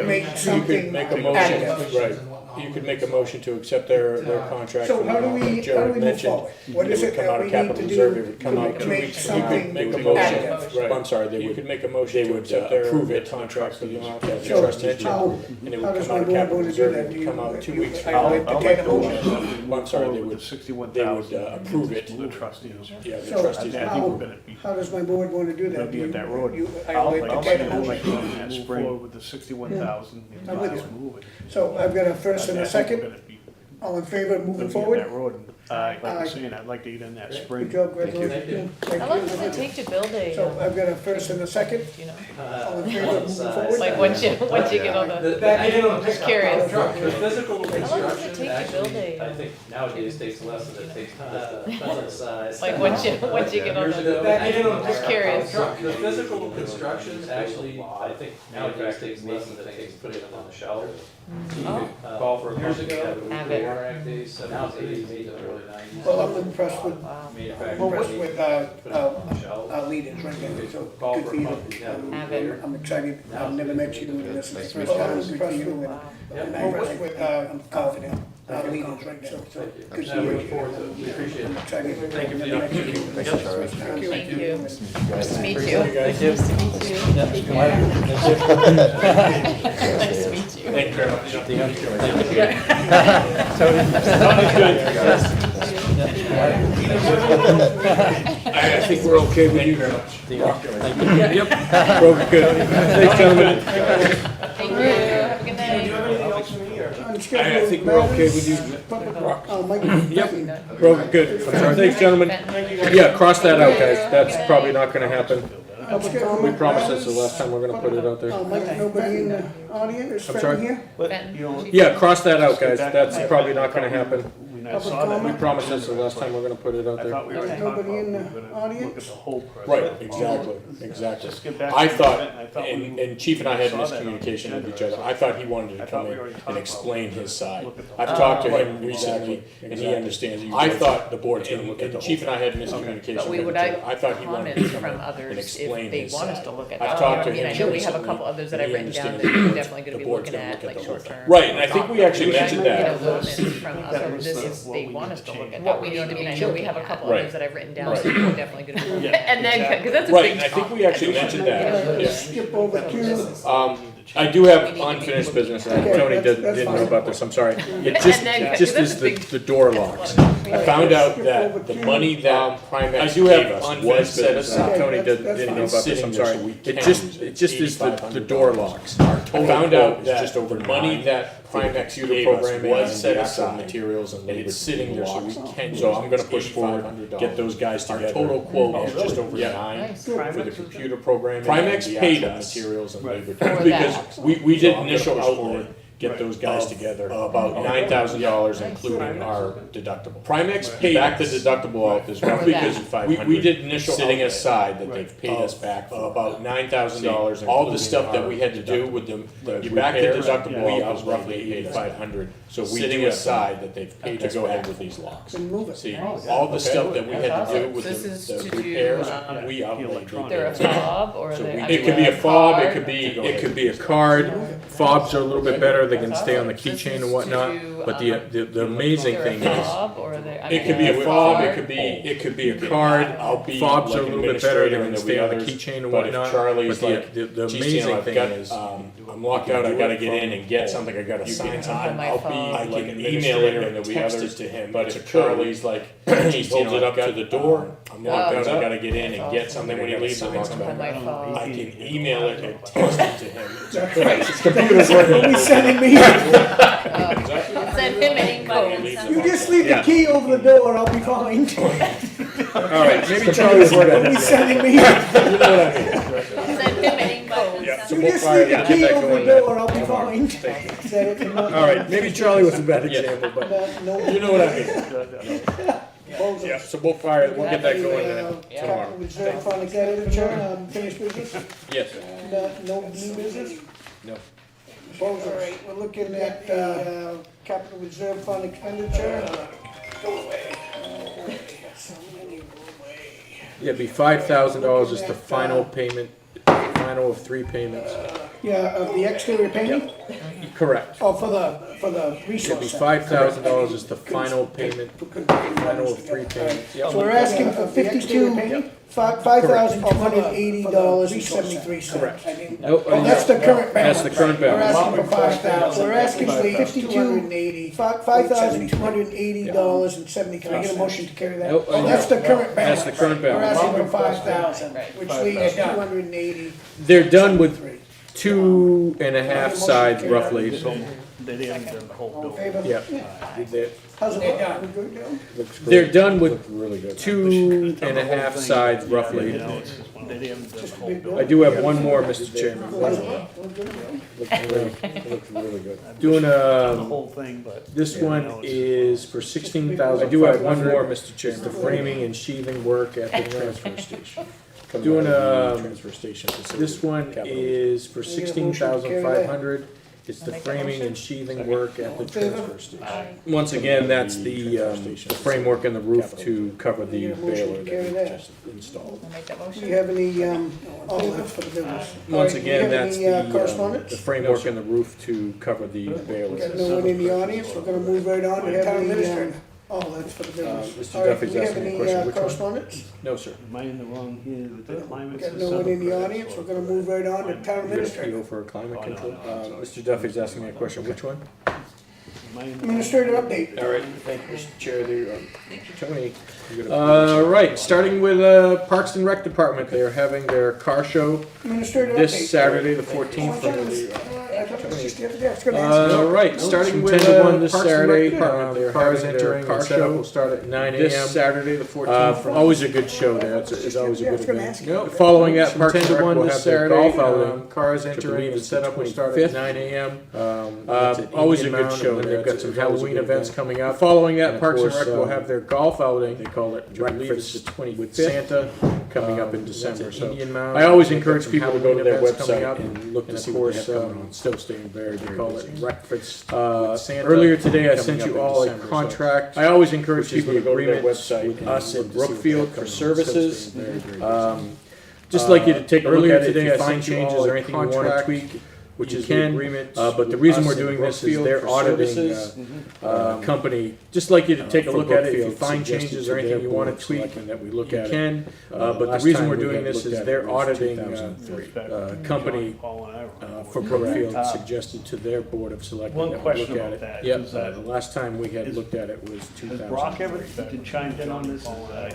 could make a motion, active? right, you could make a motion to accept their contract. So from how do the we, amount that Joe how do had we move mentioned. forward? What is It it would come that out we of need capital to reserve, it do would come out to 2 make weeks. something Make a motion, active? right, I'm sorry, you could make a motion to accept their contract for the amount that the So trust mentioned. how, And it how would does come my out of board capital want to do reserve, that? it Do would you, come out 2 weeks. I'd like to take a motion. I'm sorry, they With the would, 61,000. approve it. The trustees. Yeah, the So trustees. I think how, we're gonna be, how does my board want to do gonna that? be at that road. I'd I'll like to say take a I'd motion. like to that move forward with the 61,000. and I'm with just you. move it. So I've got a first and I a think we're second, gonna be- all in favor of moving gonna be at forward? that road. Like Aye. I'm saying, I'd like to get in that spring. Good job, Thank you. congratulations. Thank How long you. does it take to build a, So I've got a first and a second, you know, all in favor of moving forward? like once you get all the, just curious. The physical How long does it construction take to build actually, a- I think nowadays takes less than it takes time, depends on the size. like once you get all Years the, ago, just curious. The physical construction actually, I think nowadays takes less than it takes putting it on the shelf. You Oh. could call for a Years pump, ago, have it have with it. Water Act days, 70s, 80s, maybe the early 90s. Well, I'm impressed with, Wow. Manufacturing. with, Put it on the shelf. our leaders right there, so Call good for for a you. pump, you have it Have there. it. I'm excited, I've never met you doing this, it's the first Well, time, I'm good for you, Wow. and I'm impressed with, I'm confident, our leaders right there, so Thank you. good Yeah, to we you. look forward to it, we appreciate it. Excited. Thank you for the Never met you. opportunity. This is the first time. Thank you. Nice to meet you. Thank you. Nice to meet you. Nice to meet you. Thank you very much. I think we're okay. Thank you very much. Yep. Broke good. Thanks, gentlemen. Thank you. Have a good night. I think we're okay with you. Oh, Mike. Yep. Broke good. Thanks, gentlemen. Yeah, cross that out, guys. That's probably not gonna happen. We promised that's the last time we're gonna put it out there. Mike, nobody in the audience, is I'm Fenton sorry? here? But, Ben, you know, Chief. Yeah, cross that out, guys. That's probably not gonna happen. we mean, I saw that. We promised this the last time we're gonna put it out I there. thought we were Okay. talking Nobody in about, the we were gonna look audience? at the whole project. Right, exactly. Just get back I to the thought, event. I thought and, we- and Chief and I had saw that on the miscommunication with each agenda. other. I thought he wanted I to thought come we in already talked and about explain it. his side. Look at the I've whole- talked to Right, him recently, and he understands. You I guys- thought the board's gonna look at the Chief and I had miscommunication But we with would each other. have I thought he wanted to comments come from in and others explain if they his want us side. to look at I've that. talked to I mean, him I know we have a recently, couple others that and I've he written down that understands we're definitely the gonna be board's looking gonna at, look like the whole short thing. term. Right, and I think we actually But I mentioned might get that. a comments from That others was if what they we want need us to to look change. at What that. we We need need to to be I know we looking have a at. couple Right. others that I've written down, Right. so we're definitely gonna be. Yeah, And then, exactly. cause that's a Right, big and I think topic. we actually mentioned that, yeah. Skip over to, I do have unfinished business, and Okay, Tony that's didn't know fine. about this, I'm sorry. It And just, then- just that's is a big- the door locks. I found out that the money that Primex I do gave have us unfinished was set business. aside. Okay, Tony that's didn't know fine. about this, I'm Sitting there, sorry. so we It can just, use it. it just is the $8,500. door locks. Our I total found quote out is that just over the money $9,000 that for the Primex computer gave us programming was and set the actual aside. materials and And labor it's sitting there, so we locks. can, So I'm gonna push forward, $8,500. get those guys Our together. total quote and is just over yeah. nine Nice. For the computer programming. Primex and the paid actual us. materials and labor. For Because that. we So did I'm gonna initial push outlay, forward get those guys of together, about $9,000, Nice. including our deductible. Primex paid back the deductible out this For roughly that. because we did initial sitting outlay. aside that they've paid us Of back for about $9,000. See, All the stuff that we had to do with the you back the repairs, deductible yeah, out was roughly $8,500. So sitting aside that they've paid us go ahead back with for these these locks. and move it. See, Nice. all the stuff that we had That's to do awesome. with This is the to do, repairs, um, we outlaid. They're a fob or So they. we- I it mean, could be a fob, it card? could be a card. Fobs are a little bit better, they can That's stay on the awesome. This keychain is and to whatnot. do, But the amazing They're thing a is, fob or they. I it could mean, be a fob, card? it could be a card. Fobs are a little bit better, they can stay on the keychain and But if whatnot. Charlie's But like, the "Geez, amazing I've thing got, is, I'm locked out, I gotta get in and get something, I gotta sign something on on. my I'll phone. I like can an email it administrator and and text text it to him. but But if if Charlie's like, he holds it up to the door, I'm locked out, I gotta get in and get something when he leaves, I On my phone. can email it and text it to him. Computer's working. We sending me, Send him any codes. you just leave the key over the door, I'll be fine. All right, maybe Charlie's Don't be sending me, You know what I mean? Send him any codes. So you we'll just fire leave that, the get key that over going the there. door, I'll be fine. Said it, All right, maybe Charlie was a bad example, but No, you know what I mean. Yeah, so we'll fire it, we'll get that going tomorrow. Capital reserve fund expenditure, finished business, Yes. no new business? No. All right, we're looking at, capital reserve fund expenditure. Go away. So many go away. Yeah, it'd be $5,000 is the final payment, final of 3 payments. Yeah, of the exterior painting? Correct. Oh, for the It'd be resource center. $5,000 is the final payment, final of 3 payments. So we're asking for $52,280.73. Correct. Oh, that's the current balance. That's the current We're balance. asking for $5,000. We're asking for $5,280.73. Can I get a motion to carry that? Nope, Oh, that's the current That's balance. the current We're balance. asking for $5,000, which leaves $280. They're done with 2.5 sides roughly. They didn't do the whole All in bill. favor? Yeah. They're- How's it look? We good, Joe? Looks great. They're done with Really good. 2.5 sides roughly. You know, it's just, they didn't do the whole bill. I do have one more, Mr. Chairman. How's it look? We good, Joe? Looks really good. I've Doing done the whole thing, but. this you know, one it's- is for 16,000. I do have one more, Mr. Chairman. The framing and sheathing work at the transfer station. Doing Transfer station facility. this one is for 16,500. It's the framing and sheathing work at the transfer station. Once again, that's the framework and the roof to cover the baler that we just installed. I'll make that Do motion. you have any, oh, that's for the business. All Once right, again, do you have that's any, the correspondence? framework and the roof to cover the Got baler. no one in the audience, we're gonna move right on to have any, oh, that's for the business. Mr. All right, Duffy's do we have asking a any, question. Which one? correspondence? No, sir. Am I in the wrong here with the climate Got system? no one in the audience, we're gonna move right on to town administrator. PO for a climate Oh, no, control. no, I'm sorry. Mr. Duffy's asking me a question. Which one? Am I in the- Administrator update. All right, thank you, Mr. Chair. Tony. Right, starting with Parks and Rec Department, they are having their car show Administrator update. this Saturday, the 14th, from Just the other day, I was gonna ask you. Right, starting with 10 to 1 this Saturday, their cars entering, car setup will start at 9 a.m. This Saturday, the 14th. Always a good show there, it's always a Yeah, I good was gonna event. ask you. Following that, Parks 10 and to Rec 1 will this have their Saturday, golf outing, cars entering, the setup will start at 9 a.m. Always a good show there, they've got some Halloween events coming up. Following that, Parks and Rec will have their golf outing, they call it Breakfast with Santa, coming up in December, so I always encourage people to go to their website and look to see what they have coming on. Still staying very, they call it Breakfast Santa. Earlier today, I sent you all a contract. I always encourage people to go to their website with us in Brookfield for services. Just like you to take a look at it, if you find changes or anything you want to tweak, which is the agreement. But the reason we're doing this is their auditing company. Just like you to take a look at it, if you find changes or anything you want to tweak, that we look at, you can. But the reason we're doing this is their auditing company for Brookfield suggested to their board of selectmen that we look at it. Yep, the last time we had looked at it was Has Brock ever 2003. chimed in on this?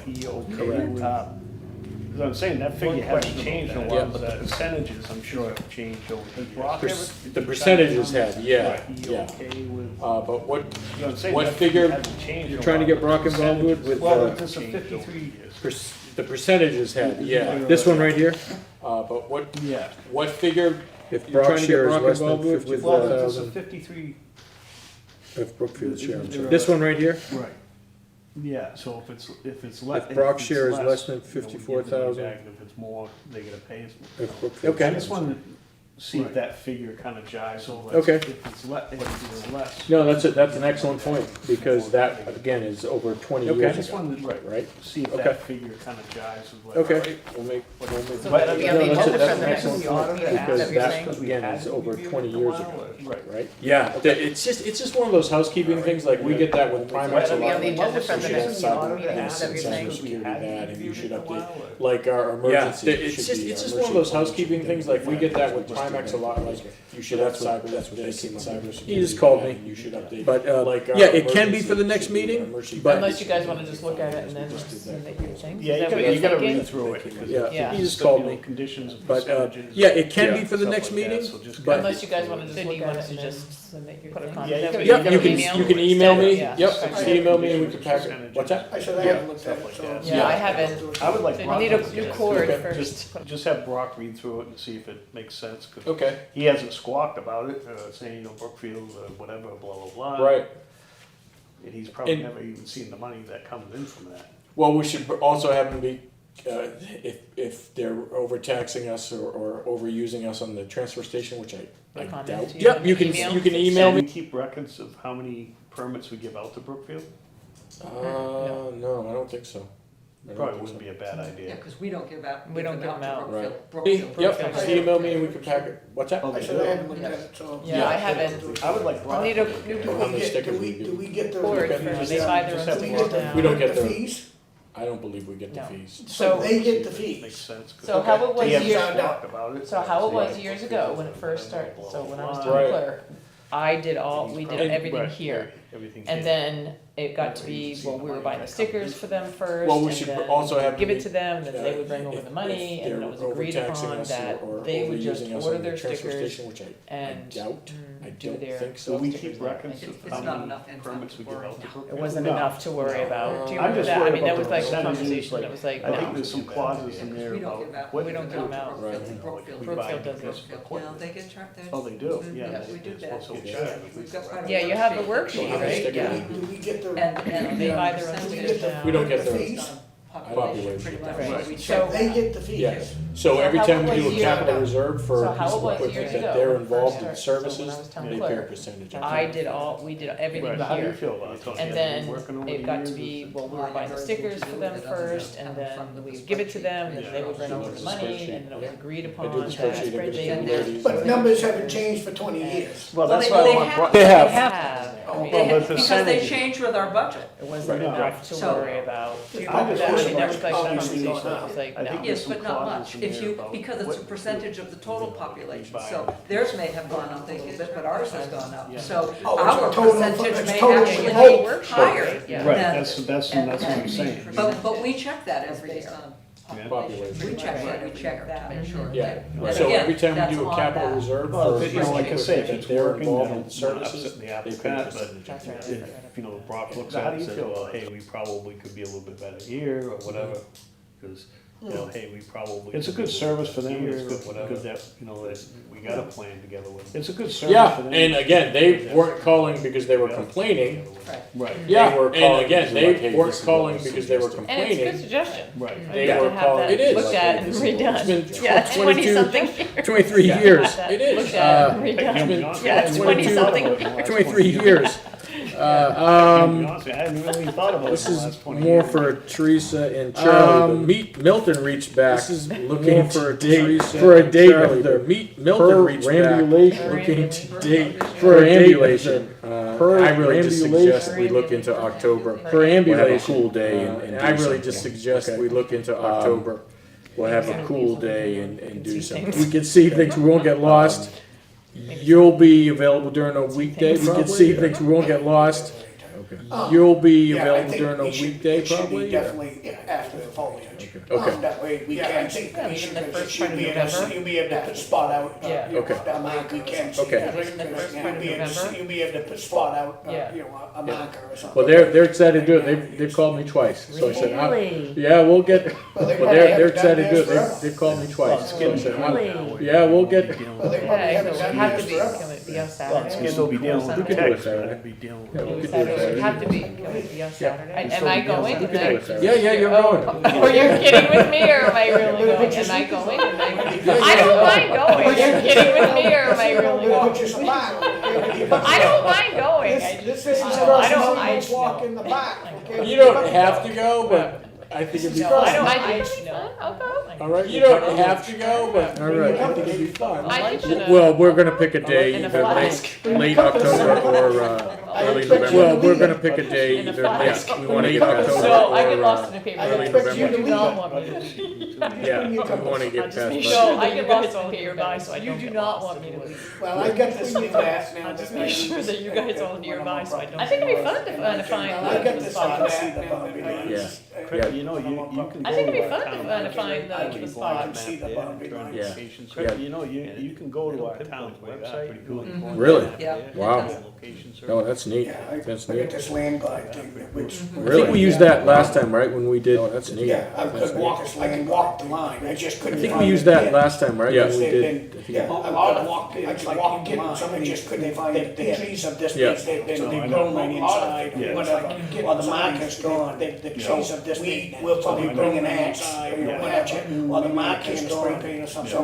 He okay? Correct. Because I'm saying that figure hasn't changed in a while, Yeah. but the percentages, I'm sure, have changed over the years. The percentages have, yeah, Right, he yeah. okay with, But what, you know what I'm saying? what That figure hasn't changed in you're a trying to while, get Brock but involved with? percentages- Well, With, it's a changed 53 years. the percentages have, yeah. This one right here? But what, Yeah. what figure If you're trying Brock to get share is Brock less than involved with? Well, it's a 54,000, 53, if Brookfield share, I'm sorry. This one right here? right. Yeah, so if it's less. If Brock's share is less than 54,000. If it's more, they gotta pay us more. If Brookfield Okay. I share just is- wanted to see if that figure kind of jives, so Okay. if it's less. No, that's an excellent point, because that, again, is over 20 I years just ago. wanted to Right? see if Okay. that figure kind of jives with what. Okay, we'll make. So But- that'll be no, on the that's agenda an for the next excellent meeting, point, is that because what you're that, saying? again, is over 20 years ago. Right. Right? Yeah, it's just one of those housekeeping things, like, we get that with Primex a That'll be lot. on the agenda for the You should next have cyber meeting, is this that and what you're saying? cybersecurity that, and you should update, like our emergency. It's just one of those housekeeping things, like, we get that with Primex a lot, like, you should have cyber, that's what they see in cybersecurity. He just called me. You should update. But, like, yeah, it can be for the next meeting, but. Unless you guys wanna just look at it and then submit your thing. Yeah, Is you that what gotta, you're you gotta thinking? read through it. because Yeah, Yeah. he just called you know, me. Conditions and But, percentages. yeah, it can be and for the stuff next like that, meeting, so just- but- Unless you guys wanna just So do look you at want it us and to just just submit your put a thing. comment? Is that what Yep, you're you thinking? can, you can email me, Yeah. yep, Okay. email me and we can pack it. What's that? I said I haven't looked at it, so. Yeah, I haven't. I would like So you Brock need to a new get it. cord Okay. first. Just have Brock read through it and see if it makes sense, 'cause Okay, he hasn't squawked about it, saying, you know, Brookfield, whatever, blah, blah, blah. right. And he's probably And- never even seen the money that comes in from that. Well, we should also have them be, if they're overtaxing us or overusing us on the transfer station, which I Comment doubt. to you. Yep, you can email Do we me. keep records of how many permits we give out to Brookfield? No, I don't think so. I don't Probably think wouldn't so. be a bad Yeah, idea. because we don't give out. We don't give them out. Right. Brookfield. Yep, just email me and we can pack it. What's that? Oh, I they said I do? haven't looked at it, so. Yeah, I haven't. I would like Brock. I'll need a to new look How at it. many stickers we Do do? we get the? cord Okay, first. just They have- buy their just own have stickers one. now. We don't get The the- fees? I don't believe we get the No. fees. So, They get the Makes fees. sense. 'cause so how it was he hasn't years, squawked about it. so how it was Yeah. years ago when it first started, so when I was town Right. clerk, I did all, we did And- everything Right, here. right, everything And here. then it got to be, well, we were buying the stickers for them first, Well, we and should then also have give them it to them, then they would bring over the money, and it was agreed upon that they would just order their stickers Which I and doubt, I do don't their. think So so. we keep records It's of not how many enough info permits we to give worry out to now. Brookfield? It wasn't No. enough to worry about. Do you I'm remember just that? I worried mean, that about was the like a percentages, conversation, like, it was like, I think no, there's some clauses in there We don't about give out. what We don't give them out. Right. Brookfield. we Brookfield buy does this it. Yeah, equipment. they get charged. Oh, they do, Mhm. yeah. Yeah, we do they're that. supposed to Yeah. charge. We've got quite a Yeah, you have the worksheet. worksheet, How many right? stickers Yeah. we do? Do we get the? And They buy their own Do we stickers get the? now. We don't get the the fees? population pretty much. Right. We So- check They that. get the fees. Yes, so So every how time it we do was a years capital ago? reserve for So a how piece it of was equipment years that ago they're when it involved first in started, so when I services, was town they pay a clerk, percentage. of I it. did all, we did everything Right, how do you here. feel about it, Tony? And Have you then been working over it the got to years? be, well, we were buying the stickers for them first, and then we would give it to them, and then they would bring over the money, and it was agreed I upon do the that spreadsheet, I give it to spreadsheet. the ladies. But numbers haven't changed for 20 years. Well, that's Well, why I they want have- Brock. They They have. have, I mean, Well, the Because they percentages. change with our budget. it wasn't enough to So- worry about. I'm just I mean, that was like worried a about conversation, obviously it was like, I no. think Yes, some but not clauses much. in If there you, about because it's a what- percentage of the total population, buy. so theirs may have gone up a little bit, but ours has gone up. Yeah. So Oh, it's our a total- percentage it's may total actually whole. be higher Yeah. Right, than. that's what I'm saying. But we check that every year. population. We check that, make sure. Yeah, But so again, every time that's we do a on capital that. reserve Well, for, if it- you know, like I say, if that it's they're working, involved then in the it's services, upsetting the they applicant, pay but percentage. if, you know, Brock looks at it and says, well, hey, we probably could be a little bit better here, or whatever, because, you know, hey, we probably. It's a good service for them, it's good, whatever, that, you know, that we got a plan together with them. It's a good service Yeah, for them. and again, they weren't calling because they were complaining. Right. Yeah, were and calling again, because they're like, they hey, weren't this is calling what was because they were suggested. And it's a good complaining. suggestion. Right. They To were have calling, that it is. looked at and redone. It's been Yeah, 22 20-something years. 23 years. It It is. Looked at and Hey, redone. to be honest, Yeah, I hadn't really 20-something thought about it in the last 23 20 years. To be honest, with you, I hadn't really thought about it This in the is last 20 more years. for Teresa and Charlie. Milton reached back. This is looking for a date for a date of the Milton reached back. Looking to date for ambulation. I really just suggest we look into October. For ambulation. We'll have a cool day and I really just suggest we look into October. We'll have a cool day and do something. We can see things, we won't get lost. You'll be available during a weekday. We can see things, we won't get lost. You'll be Yeah, I available think during a we should- weekday it should be probably? or- Definitely after the foliage. Okay. That way we can see. Yeah, even the first part of You'll November. be able to spot out. Yeah. Okay. A mark we can see. Okay. Even the first part of November. You'll be able to spot out, Yeah. a marker or something. Well, they're excited to do it. They've called me twice. So I said, Really? yeah, we'll get, Well, but probably they're haven't excited to done do it. this They've called me twice. So I said, Really? yeah, we'll get, Well, they probably Okay, haven't so done it have to this be, forever. can it be on Well, Saturday? it's still be dealing with We the could do it text, Saturday. I'd be dealing yeah, with. we could do Saturday, it it Saturday. have to be, can it be on Saturday? Am I going? We could do Am it I- Saturday. Yeah, you're Oh, going. oh, you're kidding with me, or am I really going? Am I going? I don't mind going. You're kidding with me, or am I really going? Put you some mark. I don't mind going. I just, This is I don't, I just walk in the back, okay? You don't have to go, but I think it'd be No, I fun. don't, I just, no, I'll go. All right, you don't have to go, but all right, I think it'd be fun. I think in a- Well, we're gonna pick a day, in a either flask. late October or early November. Well, we're gonna pick a day, In a either flask. late, we wanna get October So I get or, lost in a paper. early bag. You November. do not want me to leave. Yeah, we wanna get past Make that. sure I get lost in a paper bag, so you do not want me to leave. Well, I got this new app now. Just make sure that you guys all nearby, so I don't. I think it'd be fun to find Well, I got the this spots. new app now. Yeah. Chris, you know, you can I go think to it'd be our fun town. to find the You spots. can see the boundary lines. Yeah. Locations. Chris, you know, you can go to our town's website. Really? Yeah. Wow. Location search. Oh, that's neat, Yeah, that's I got neat. this land guide thing, which. I think we used that last time, right, when we did, oh, that's neat. Yeah, I could walk the line, I just I couldn't. think we find used the that pin. last time, right? Yes, When we they've did. been, yeah, I could walk the line, somebody just couldn't find the trees of this Yeah. place, they've grown right inside, or Yeah. whatever. Or the marker's gone, the trees of this, we'll probably bring an axe, or hatchet, or the marker's spray paint or something. So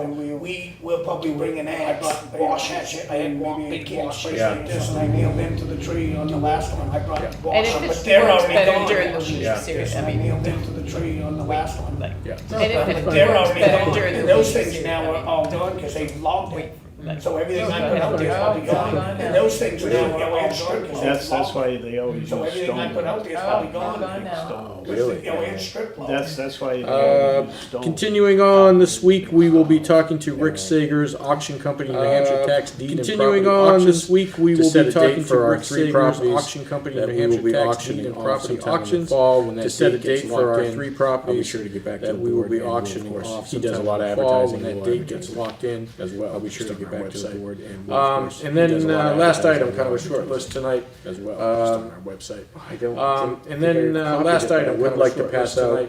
we'll probably bring an axe, wash hatchet, and maybe a can spray Yeah. like this, and I nailed them to the tree on the last one, I brought the And wash, if but it's they're works already better gone. during the week, Yeah. seriously, And I I mean, nailed them to the tree on the last one. Yeah. and if it's They're already better gone, during the and those week, things now are all done, cause they've logged it. So everything I Okay. put out there is probably gone, and those things now are all gone, cause That's they've logged why it. they always use So everything I put out stone. there is probably Oh, gone. gone now. Stone. Really? You know, we had strip logs. That's why they Uh, always use stone. Continuing on this week, we will be talking to Rick Sager's auction company, New Hampshire Tax Deed and continuing Property on Auctions, this week, we to will set be a date talking for to our Rick 3 Sager's properties auction company, that New we will Hampshire be Tax auctioning Deed and off Property sometime in the Auctions. fall. When that To set a date gets date for our locked in, 3 I'll be properties sure to get back to that the we will board, be and we'll, auctioning of course, off he does a lot of sometime in the fall advertising when when that that date date gets gets locked in as well. I'll be sure to get back to the board. And we'll, And then last item, kind of a short short list tonight. as well, Um, just on our website. I don't. And then last item, would like to pass out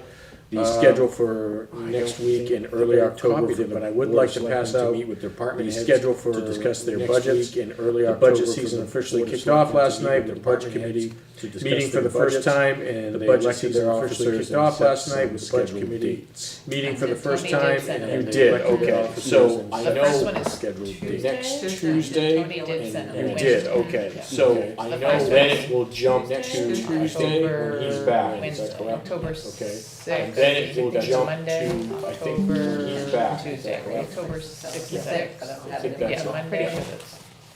the Uh, schedule for next week in early October, but I would like to pass out meet with department the heads schedule for to discuss their next budgets. week in early The October. budget for season the officially Board of kicked off Selectmen last to meet night with with the the budget budget committee committee to discuss meeting for their the first budgets. time, and The the budget election season their officially officers kicked and off set last some night with the budget scheduled committee. dates. Meeting for the Tony first did time, send and it. you The did, elected okay, officers so and I The first one know is scheduled Tuesday. next Tony Tuesday, did send it. you did, okay, so Yeah. I The know first then one it will jump to Tuesday, Tuesday when he's back, is Wednesday, that correct? October Okay. 6th. And then it will That's jump Monday, to, I think, October he's back. Tuesday, right? October 6th. I think that's Yeah, it. Monday.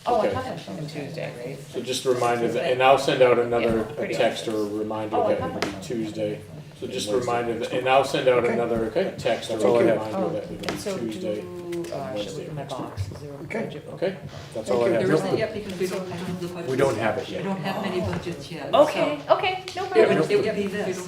Oh, I Okay. thought that was on Tuesday, right? So just a reminder that, and I'll send out another Yeah, a pretty text or a reminder Oh, I that thought it'll be that was Tuesday. So just a reminder that, and I'll send out another text or a all I have. reminder Oh, that it'll and so be Tuesday. do, I should look in my box. Is there a Okay. budget book? Okay, that's all I There have. isn't yet because we don't have the budget. We don't have it We yet. don't have many budgets yet. Okay, okay, no So problem. it would be this.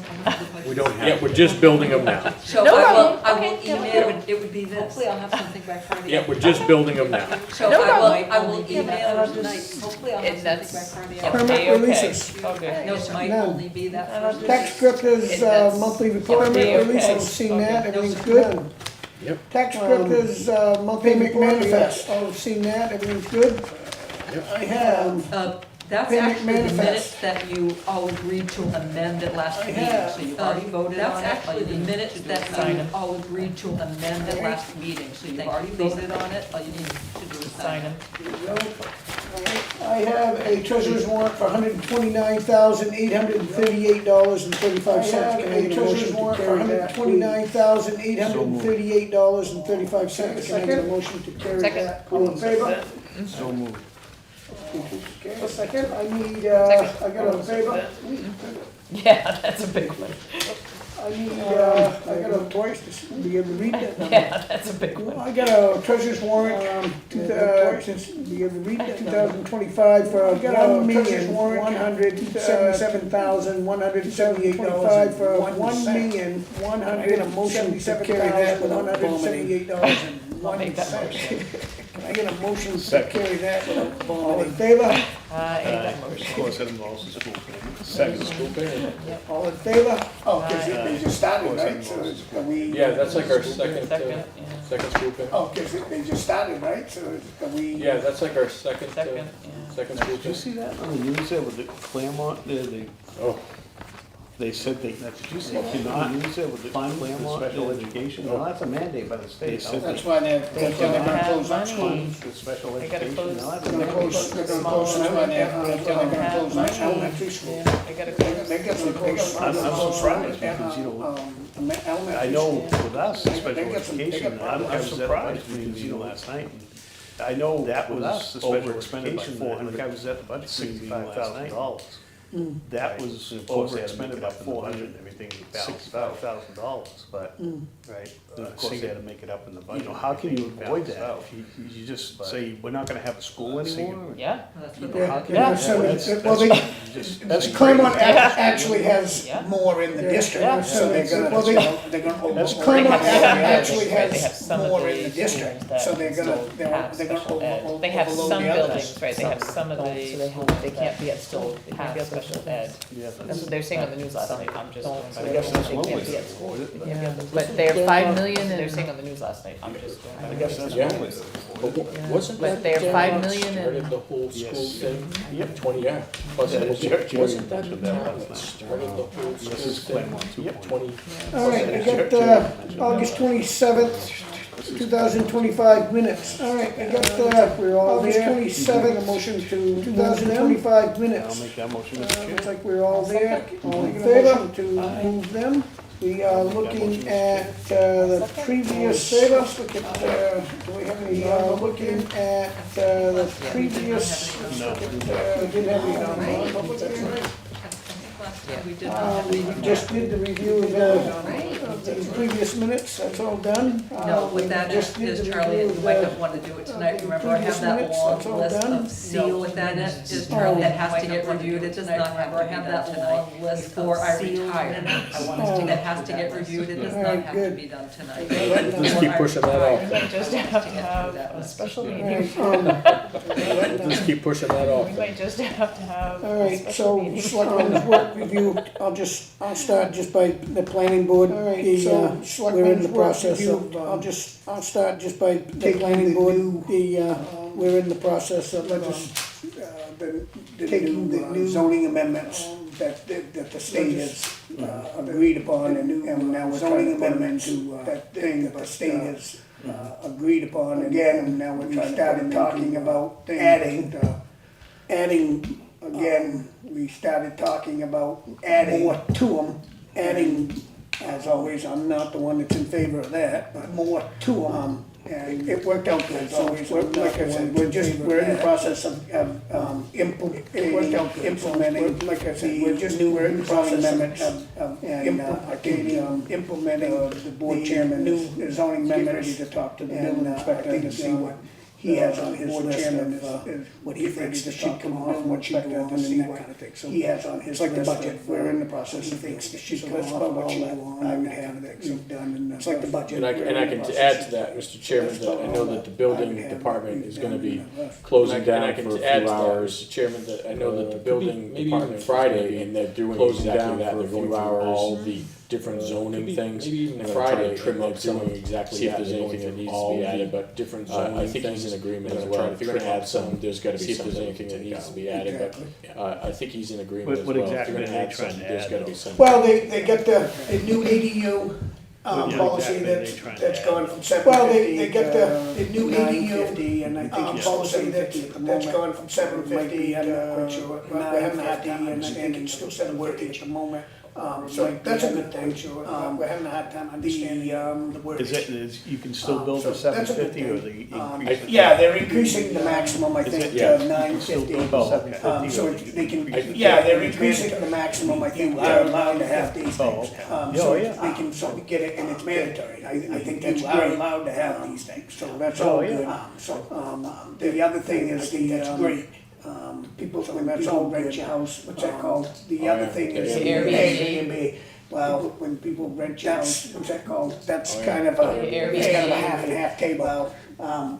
We don't have. Yeah, we're just building them now. So No I problem. will Okay, no email, it would be this. Hopefully I'll have something by Friday. Yeah, we're just building them now. So No problem. I will Yeah, email and her I'll tonight. just- Hopefully I'll have And something by that's, Friday. yeah, Permit okay, okay. releases. Okay. No, it might None. only be that And I'll first. Tax collectors, That's- monthly report, Okay, permit okay. releases, seen that, Okay. everything's good. Yep. Tax collectors, monthly report, manifest, oh, seen that, everything's good. I have, That's Payment actually the manifest. minutes that you all agreed to amend at last meeting, so you've already voted on it. That's actually the minutes that Sign you 'em. all agreed to amend at last meeting, so you've already voted on it, all you need to do is Sign them. I have a treasurer's warrant for $129,838.35. Can I get a motion to carry that? $129,838.35. Can I get a motion to carry Second. that? All in favor? So moved. Okay, a second, I need, I got a favor, Yeah, that's a big one. I need, I got a twice to be able to read that number. Yeah, that's a big one. I got a treasurer's warrant, since be able to read that, 2025 for $1,177,178 for $1,177,178 I'll make that motion. Can I get a motion to carry that without all in favor? I made that Of motion. course, it involves the school payment. Second school payment. All in favor? Oh, cause they just started, right? So are we? Yeah, that's like our second, Second, yeah. second school payment. Oh, cause they just started, right? So are we? Yeah, that's like our second, Second, yeah. second school Did you payment. see that on the news there with the Claremont, Oh, they said they, did you see that? Cannot use it with the Claremont, special education? Well, that's a mandate by the They state. said That's they why they're They gonna don't have close that money. school. with special They gotta education. close. Now, that's They're gonna close, they're gonna close, that's why they're gonna close that elementary school. Yeah, they gotta close. They got some close. I'm surprised because, you know, I know with us, in special education, I'm surprised because, you know, last night, I know that was over expended by $400, I was at the budget $65,000. That was over expended by $400 and everything, $65,000, but, right, of course they had to make it up in the budget. You know, how can you avoid that? If you just say, we're not gonna have a school anymore? Yeah, You know, how can you- Yeah, well, they, That's Claremont crazy. actually has Yeah. more in the district, Yeah. so they're gonna, well, they're gonna. That's Claremont They have- actually they have has some of more in the the district, schools that so they're gonna, still they're have gonna special ed. They have overload some the others. buildings, right, they have some of the, they can't be at still have special ed. Yeah, That's what they're saying on the news last night, I'm just going by. I guess that's They one can't way be to at school. avoid it, but Yeah, but they're 5 million and they're saying on the news last night, I'm just going by. I guess that's Yeah. one way to avoid it. wasn't But that? they're 5 million Started and- the whole school Yes. thing, Yep. 20, yeah. Plus, Yeah, it was- Jerry wasn't that the mentioned that town last that night. started the whole This school is thing? Claremont 2.0. 20, All right, I got, August 27th, 2025 minutes. All right, I got, August 27th, motion to 2025 I'll minutes. make that motion, Mr. Chair. Looks like we're all there. All in favor to move them? We are looking at the previous, look at, do we have any, looking at the previous, No. we didn't have any non-public, that's right. We did not have We just did the review of the previous minutes, that's all done. No, with that Just did is the Charlie, review you of might the- not want to do it tonight, remember I previous have that minutes, long that's all list done. of seal with that is Charlie, that has to get reviewed, it does not have to have that long list before I retire. I want to, that has to get reviewed, it does not Alright, have to good. be done tonight. Just keep pushing that off. We might just have to have a special meeting. Just keep pushing that We off. might just have to have All a right, special so meeting. selectmen's work review, I'll start just by the planning board. All right, so we're in the process of, I'll start just by the planning board, we're in the process of, taking the new zoning amendments that the state has agreed upon, and now we're trying to put them into that thing that the state has agreed upon, again, and now we started talking about adding, again, we started talking about adding more to them, adding, as always, I'm not the one that's in favor of that, but more to them. and it worked out good, so we're, like I said, we're in the process of, implementing, like I said, we're in the process of implementing the board chairman, new zoning amendment, ready to talk to the building inspector to see what he has on his list of, what he thinks that should come off, what should go on, and that kind of thing, so he has on his list. It's like the budget, we're in the process of things that should go off, what should go on, I would have that done, and it's like the budget. And I can add to that, Mr. Chairman, that I know that the building department is gonna be closing down for a few hours. Chairman, that I know that the building department Friday, and they're doing closing down that, they're going through all the different zoning things. Maybe even Friday, trim up some, exactly see if there's anything that needs to be added, but different zoning things. I think he's in agreement as well. If you're gonna add some, there's gotta be, see if there's anything that needs to be added, but, I think he's in agreement as well. What exactly If are you're they gonna add trying some, to there's add, gotta though? be some. Well, they got the new ADU, policy exactly that's, they trying to that's add? gone from 750. Well, they get the new ADU, and I think policy that's gone from 750, I'm not quite sure. We haven't had time, and I think it's still 750 at the moment. So that's a good thing, we're having a hard time understanding the word. You can still build for So that's a good 750 or thing. they increase it? Yeah, they're increasing the maximum, I Is think, it- to yeah. You can 950. still build 750 So or they can, increase it? yeah, they're increasing the maximum, I think, they're allowed to have these Oh, things. okay. So Yeah, they can, so we get it, and it's mandatory, I think that's You are great. allowed to have these things, so that's Oh, all yeah. good. The other thing is that's great. People, when that's all rent your house, what's that called? The other thing is the Airbnb. Well, when people rent your house, what's that called? That's kind of a half and half table,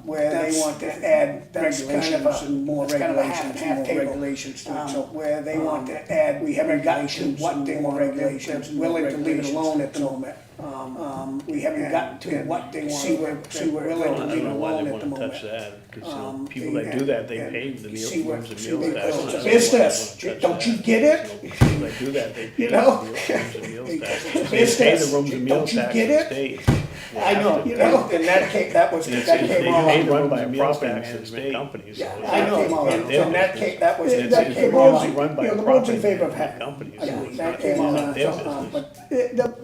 where they want to add regulations and more regulations to it. So where they want to add, we haven't gotten to what they want regulations, willing to leave it alone at the moment. We haven't gotten to what they want, see where willing to I leave don't it know why they alone at wanna the moment. touch that, because people that do that, they pay the See where- rooms and see meals where- tax. it's a I don't know why they business. wanna touch Don't you that. get it? People that do that, they pay You the know? rooms and meals tax. It's a They pay business. the rooms and meals Don't you tax get in the it? state. They I have know, to. you know, and that came They all. run by a property management company, so. I know, it's and their that business. came, that was, It's- that it's came mostly all, run by you know, a the board's in property favor of having. company, I so believe it's that not- came it's all, not their business. but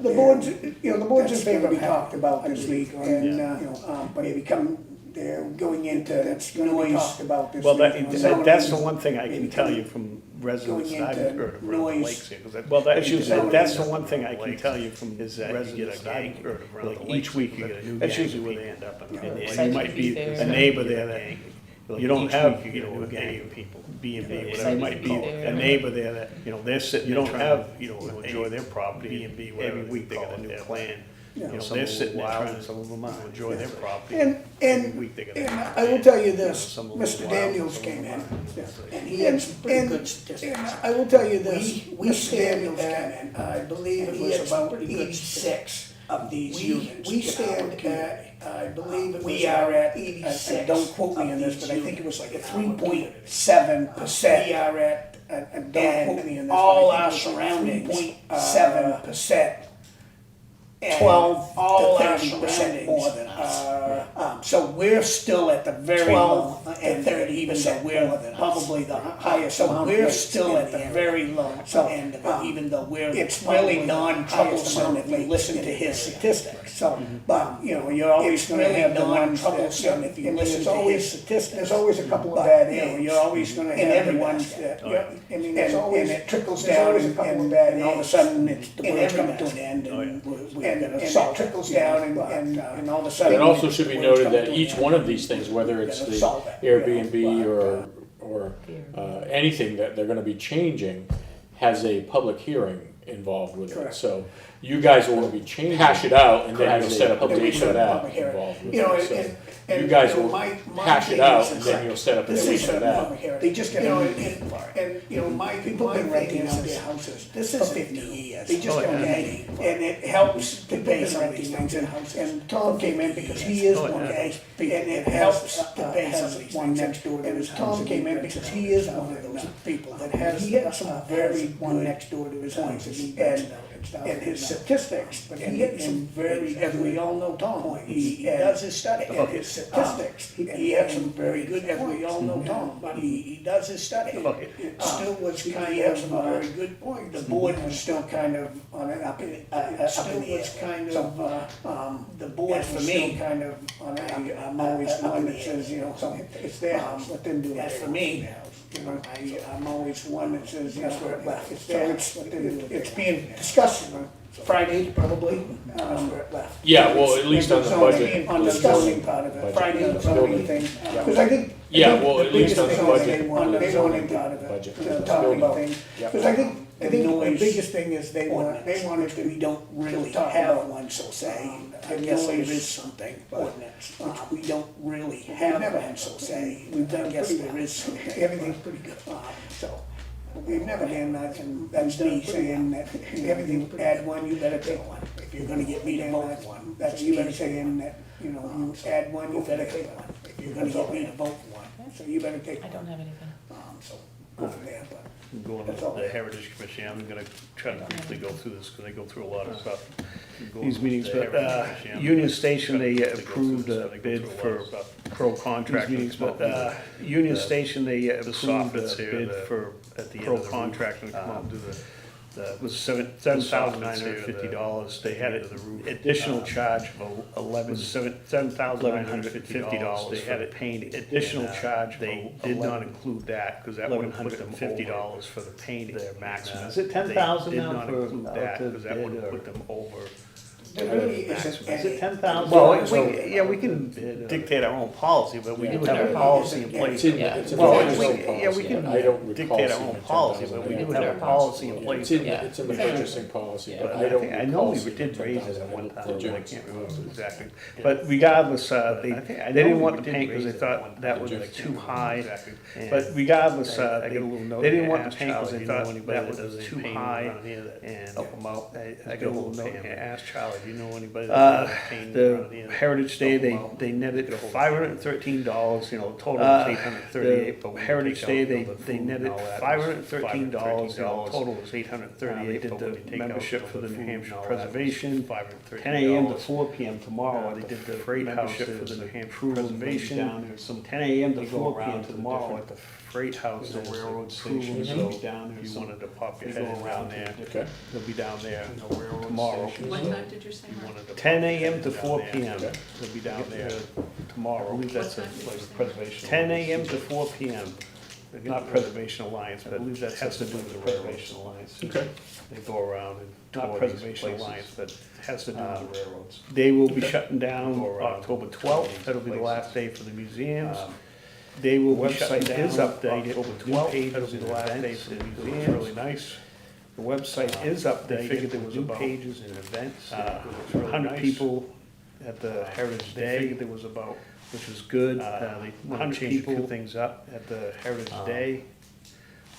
the board's, you know, the board's in favor of talked about this week, and, you know, but it become, they're going into noise talked about this Well, week. that's the one thing I can tell you from residents that I've heard of around the noise. lakes here. 'Cause that's the one thing I can tell you from is that residents that I've heard of around the lakes. Each week you get a new gang. That's usually where they end up. And you might be a neighbor there that, you don't have, you know, a gang of people, B&B, whatever, you might be a neighbor there that, you know, they're sitting, you don't have, you know, enjoy their property, B&B, every week they got a new plan. You know, they're sitting there trying to enjoy their property. And, Every week they got a and new I will plan. tell you this, Some of them Mr. wild, Daniels some of came them in, aren't. and he had some pretty good statistics. I will tell you this, Mr. Daniels came in, I believe it was about 86 of these units. We stand at, I believe it was. We are at 86. And don't quote me on this, but I think it was like a 3.7%. We are at, and don't quote me on this, all our surroundings, 3.7%. 12 to 30% more than us. So we're still at the very low end, even though we're probably the highest. So we're still at the very low end of it, even though we're. It's really non-troublesome if you listen to his statistics. So, but you know, you're always going to have the non-troublesome if you listen to his statistics. There's always a couple of bad eggs. You're always going to have the ones that. I mean, and it trickles down, and all of a sudden the world's coming to an end, and it trickles down, and all of a sudden. It also should be noted that each one of these things, whether it's the Airbnb or anything that they're gonna be changing, has a public hearing involved with it. Correct. So you guys will be changing, hash it out, and then you'll set up a date for that involved with You know, it. So and you guys you know, will my hash thing it out, is and it's then like, you'll set up a this date is for a that. public hearing. They just get, you know, and you know, my people have been renting out their houses for 50 years. They just don't get it, and it helps to pay some of these things. And Tom came in because he is one of those people, and it helps to pay some of these things next door to his house. Tom came in because he is one of those people that has, he has some very one next door to his house, and his statistics, but he had some very, as we all know Tom, he does his study, and his statistics. He had some very good, as we all know Tom, but he does his study. It still was kind of, some very good point. The board was still kind of on an up in the air. The board for me kind of on an up. I'm always one that says, you know, it's their house, let them do it. As for me, you know, I'm always one that says, that's where it left. It's their house, let them do it. It's being discussed Friday, probably, that's where it left. Yeah, well, at least on the budget. On the zoning part of it, Friday, the zoning thing, because I think. Yeah, well, at least on the budget. On the zoning part of it, Budget. the topic thing, because I think the biggest thing is they wanted to, we don't really have one, so say, I guess there is something, ordinance, which we don't really have one, so say, we've done, I guess there is, everything's pretty good, so. We've never had nothing, that's me saying that everything, add one, you better take one, if you're gonna get me to vote one, that's me saying that, you know, you add one, you better take one, if you're gonna get me to vote one, so you better take I one. don't have anything. So, go from there, but. Going That's to all. the Heritage Commission, I'm gonna try to briefly go through this, because they go through a lot of stuff. These meetings, but, Union Station, they approved a bid for pro contracting, but, Union Station, they approved a bid for, at the pro contracting, come out and do the, it was $7,950, they had it, additional charge of $7,950, they had it painted, additional charge, they did not include that, because that would have put them $50 for the painting, their maximum. Is it 10,000 They now did not for, include that, because that would have bid, put them over. There really isn't Is it any. 10,000? Well, we can dictate our own policy, but we do have a policy in place. It's in the Well, purchasing yeah, we policy. can I don't recall dictate our seeing own the policy, 10,000. but we do It's have our a policy in place. It's in, Yeah. it's in the purchasing policy, but But I don't I know recall we seeing did the raise it 10,000 at one time, for but I Jim's. can't remember exactly. But regardless, they didn't want the paint because they thought that was too high. But regardless, they didn't want the paint because they thought that was too high and help them out. I got a little note here, ask Charlie, do you know anybody that painted around here? Heritage Day, they netted $513, you know, total was $838, but Heritage Day, they netted $513, you know, total was $838, they did the membership for the New Hampshire Preservation, 10 AM to 4 PM tomorrow, they did the freight membership for the New Hampshire Preservation, 10 AM to 4 PM tomorrow at the freight house, the railroad station, so if you wanted to pop your head around there, Okay. they'll be down there tomorrow. What time did you say? 10 AM to 4 PM, they'll be down there tomorrow. I believe that's a preservation. 10 AM to 4 PM, not Preservation Alliance, but I believe that has to do with the Preservation Alliance. Okay. They go around and not Preservation Alliance, but has to do with the railroads. They will be shutting down October 12th, that'll be the last day for the museums. They will, website is updated, October 12th, that'll be the last day for the museums. Really nice. The website is updated, they figured there was new pages and events, 100 people at the Heritage Day, there was about, which was good, 100 people things up at the Heritage Day.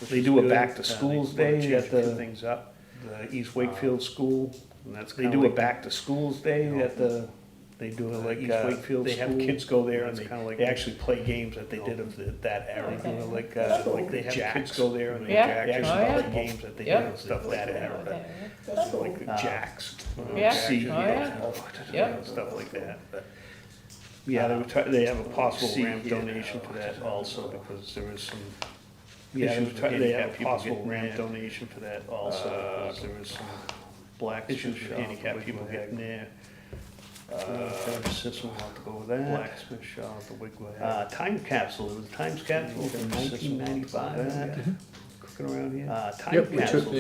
They do a back to schools day at the, things up, the East Wakefield School, and that's, they do a back to schools day at the, they do it like, East Wakefield they have kids go there and they actually play games that they did of that era, you know, like they have kids go there and they Yeah. actually Oh, yeah. play games that they did Yep. of stuff that era. Like jacks. Yeah. See, Oh, yeah. Yep. stuff like that, but. Yeah, they have a possible ramp donation for that also, because there is some. Yeah, they have a possible ramp donation for that also, because there is some blacksmith handicapped people getting there. System, we'll have to go with that. Blacksmith shop, the Wigwam. Time capsule, it was a time capsule from 1995. Cooking around here. Time Yep, we capsule. took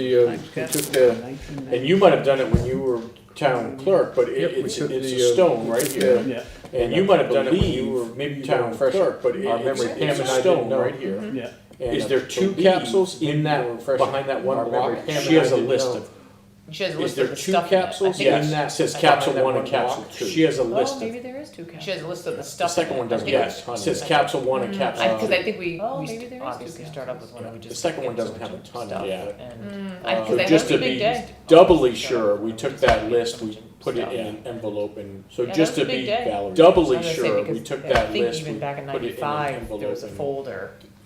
and you might have done it when you were town clerk, but it's a stone right here. Yeah. And you might have done it when you were maybe town clerk, but it's a stone right here. Yeah. Is there two capsules in that, behind that one block? She has a list of. She has a Is list there of the two stuff in it. I capsules think in that? It says capsule 1 and capsule 2. She has a list Oh, of. maybe there is two capsules. She has a list of the The stuff. second one doesn't I think have a ton. It says capsule 1 and capsule 2. Because I think we maybe there is obviously two start off with one and we just. The second one get doesn't have a ton, stuff yeah. and- So I know just it's to a big be day. doubly sure, we took that list, we put it in an envelope and, so Yeah, just that's to a big be day. doubly I was gonna say, sure, we because took I that think list, we even back in put it in an '95, there envelope was a and. folder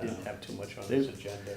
didn't have too much on his agenda.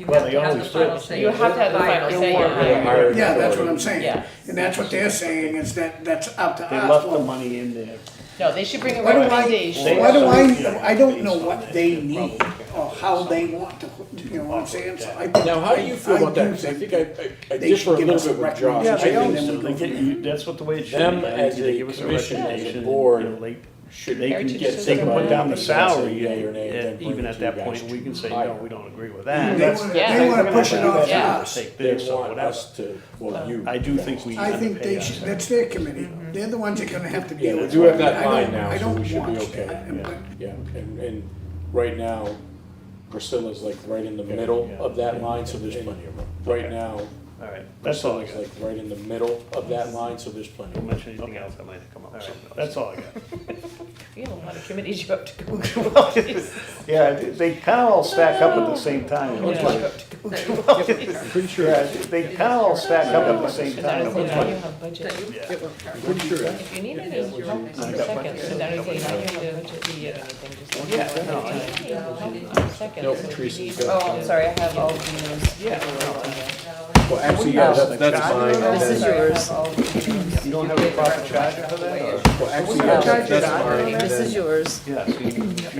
You Well, have they to have the always final do. say. You have to have the final say, Fire. Yeah, that's what I'm saying. Yeah. And that's what they're saying, is that, that's up to us. They left the Well, money in there. No, they should bring a Why do recommendation. I don't know what they need or how they want to, you know what I'm saying? So I think- Now, how do you feel about that? do 'Cause I think I they differ should a give little us a bit with Josh. recommendation. I think then So we they go get from you, that's what the way it should be. them They as need to a give us a commission, as a recommendation, and, board, you know, they- should They Heritage can get, System they can put down the Say salary, yea or nay, and then and bring even it at to that you point, guys we to can say, hire. no, we don't agree with that. They That's- wanna, Yeah. they wanna push it off to Yeah. us. Take They this or want whatever. us to, well, you. I do think we I think underpay they us. should, that's their committee. They're the ones that are gonna have to Yeah, deal we with it. do have that I line don't- now, I so don't we should be want okay. that. Yeah, and right now, Priscilla's like right in the middle of that line, so there's plenty of room. Right now, All right, that's all I Priscilla's got. like right in the middle of that line, so there's plenty Don't of room. mention anything else that might come up. All right, that's all I got. You have a lot of committees you have to go through. Yeah, they kind of all stack up at the same time. Yeah. Pretty sure, Yeah, they kind of all stack up at the same So now time. you have budget. Yeah. pretty sure. If you need any help for a second, so now you need a budget, the anything, just let me know. Yeah, no, Second. Nope, so if you Teresa's need- got- Oh, I'm sorry, I have all these. Yeah. Well, actually, yeah, that's fine. and This is then- yours. You don't have a proper charger for that, or? Well, actually, yeah, that's fine. and This is then yours. Yeah, so you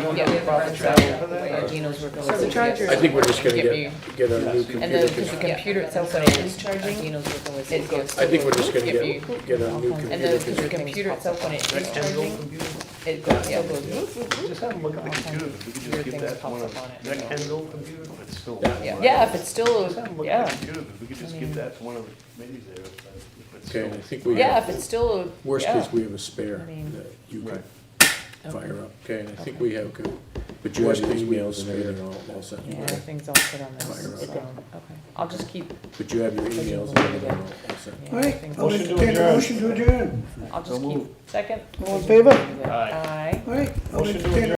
don't Yeah, have we a have proper a charger for that, or? Dino's working So with the it. chargers- I think we're just gonna Get me- get our new And then, computer. because the computer itself, when it is charging, Dino's working with it. Goes I think we're just gonna Get me- get our new And computer. then, because the computer itself, when it is charging, it goes, yeah, it goes. Just have them look at the computer, if we could just Weird give things that to pops one of, up on it. is that Ken's old computer, if it's still. Yeah, if it's still, Just have them look at yeah, the computer, if we could just give that to one of the committees there, if it's Okay, still. and I think we yeah, have, if it's still, worst yeah. case, we have a spare I mean- that you Right. can fire up. Okay, and I think we have, good. But you have your emails and everything all set. Yeah, everything's all set on Fire this, up. so, okay. I'll just keep, But you have your emails and everything all set. yeah, All right, everything's I'll all Motion to entertain a adjourn. motion to adjourn. I'll just keep, second? All in favor? Aye. Aye. All right, I'll Motion to entertain a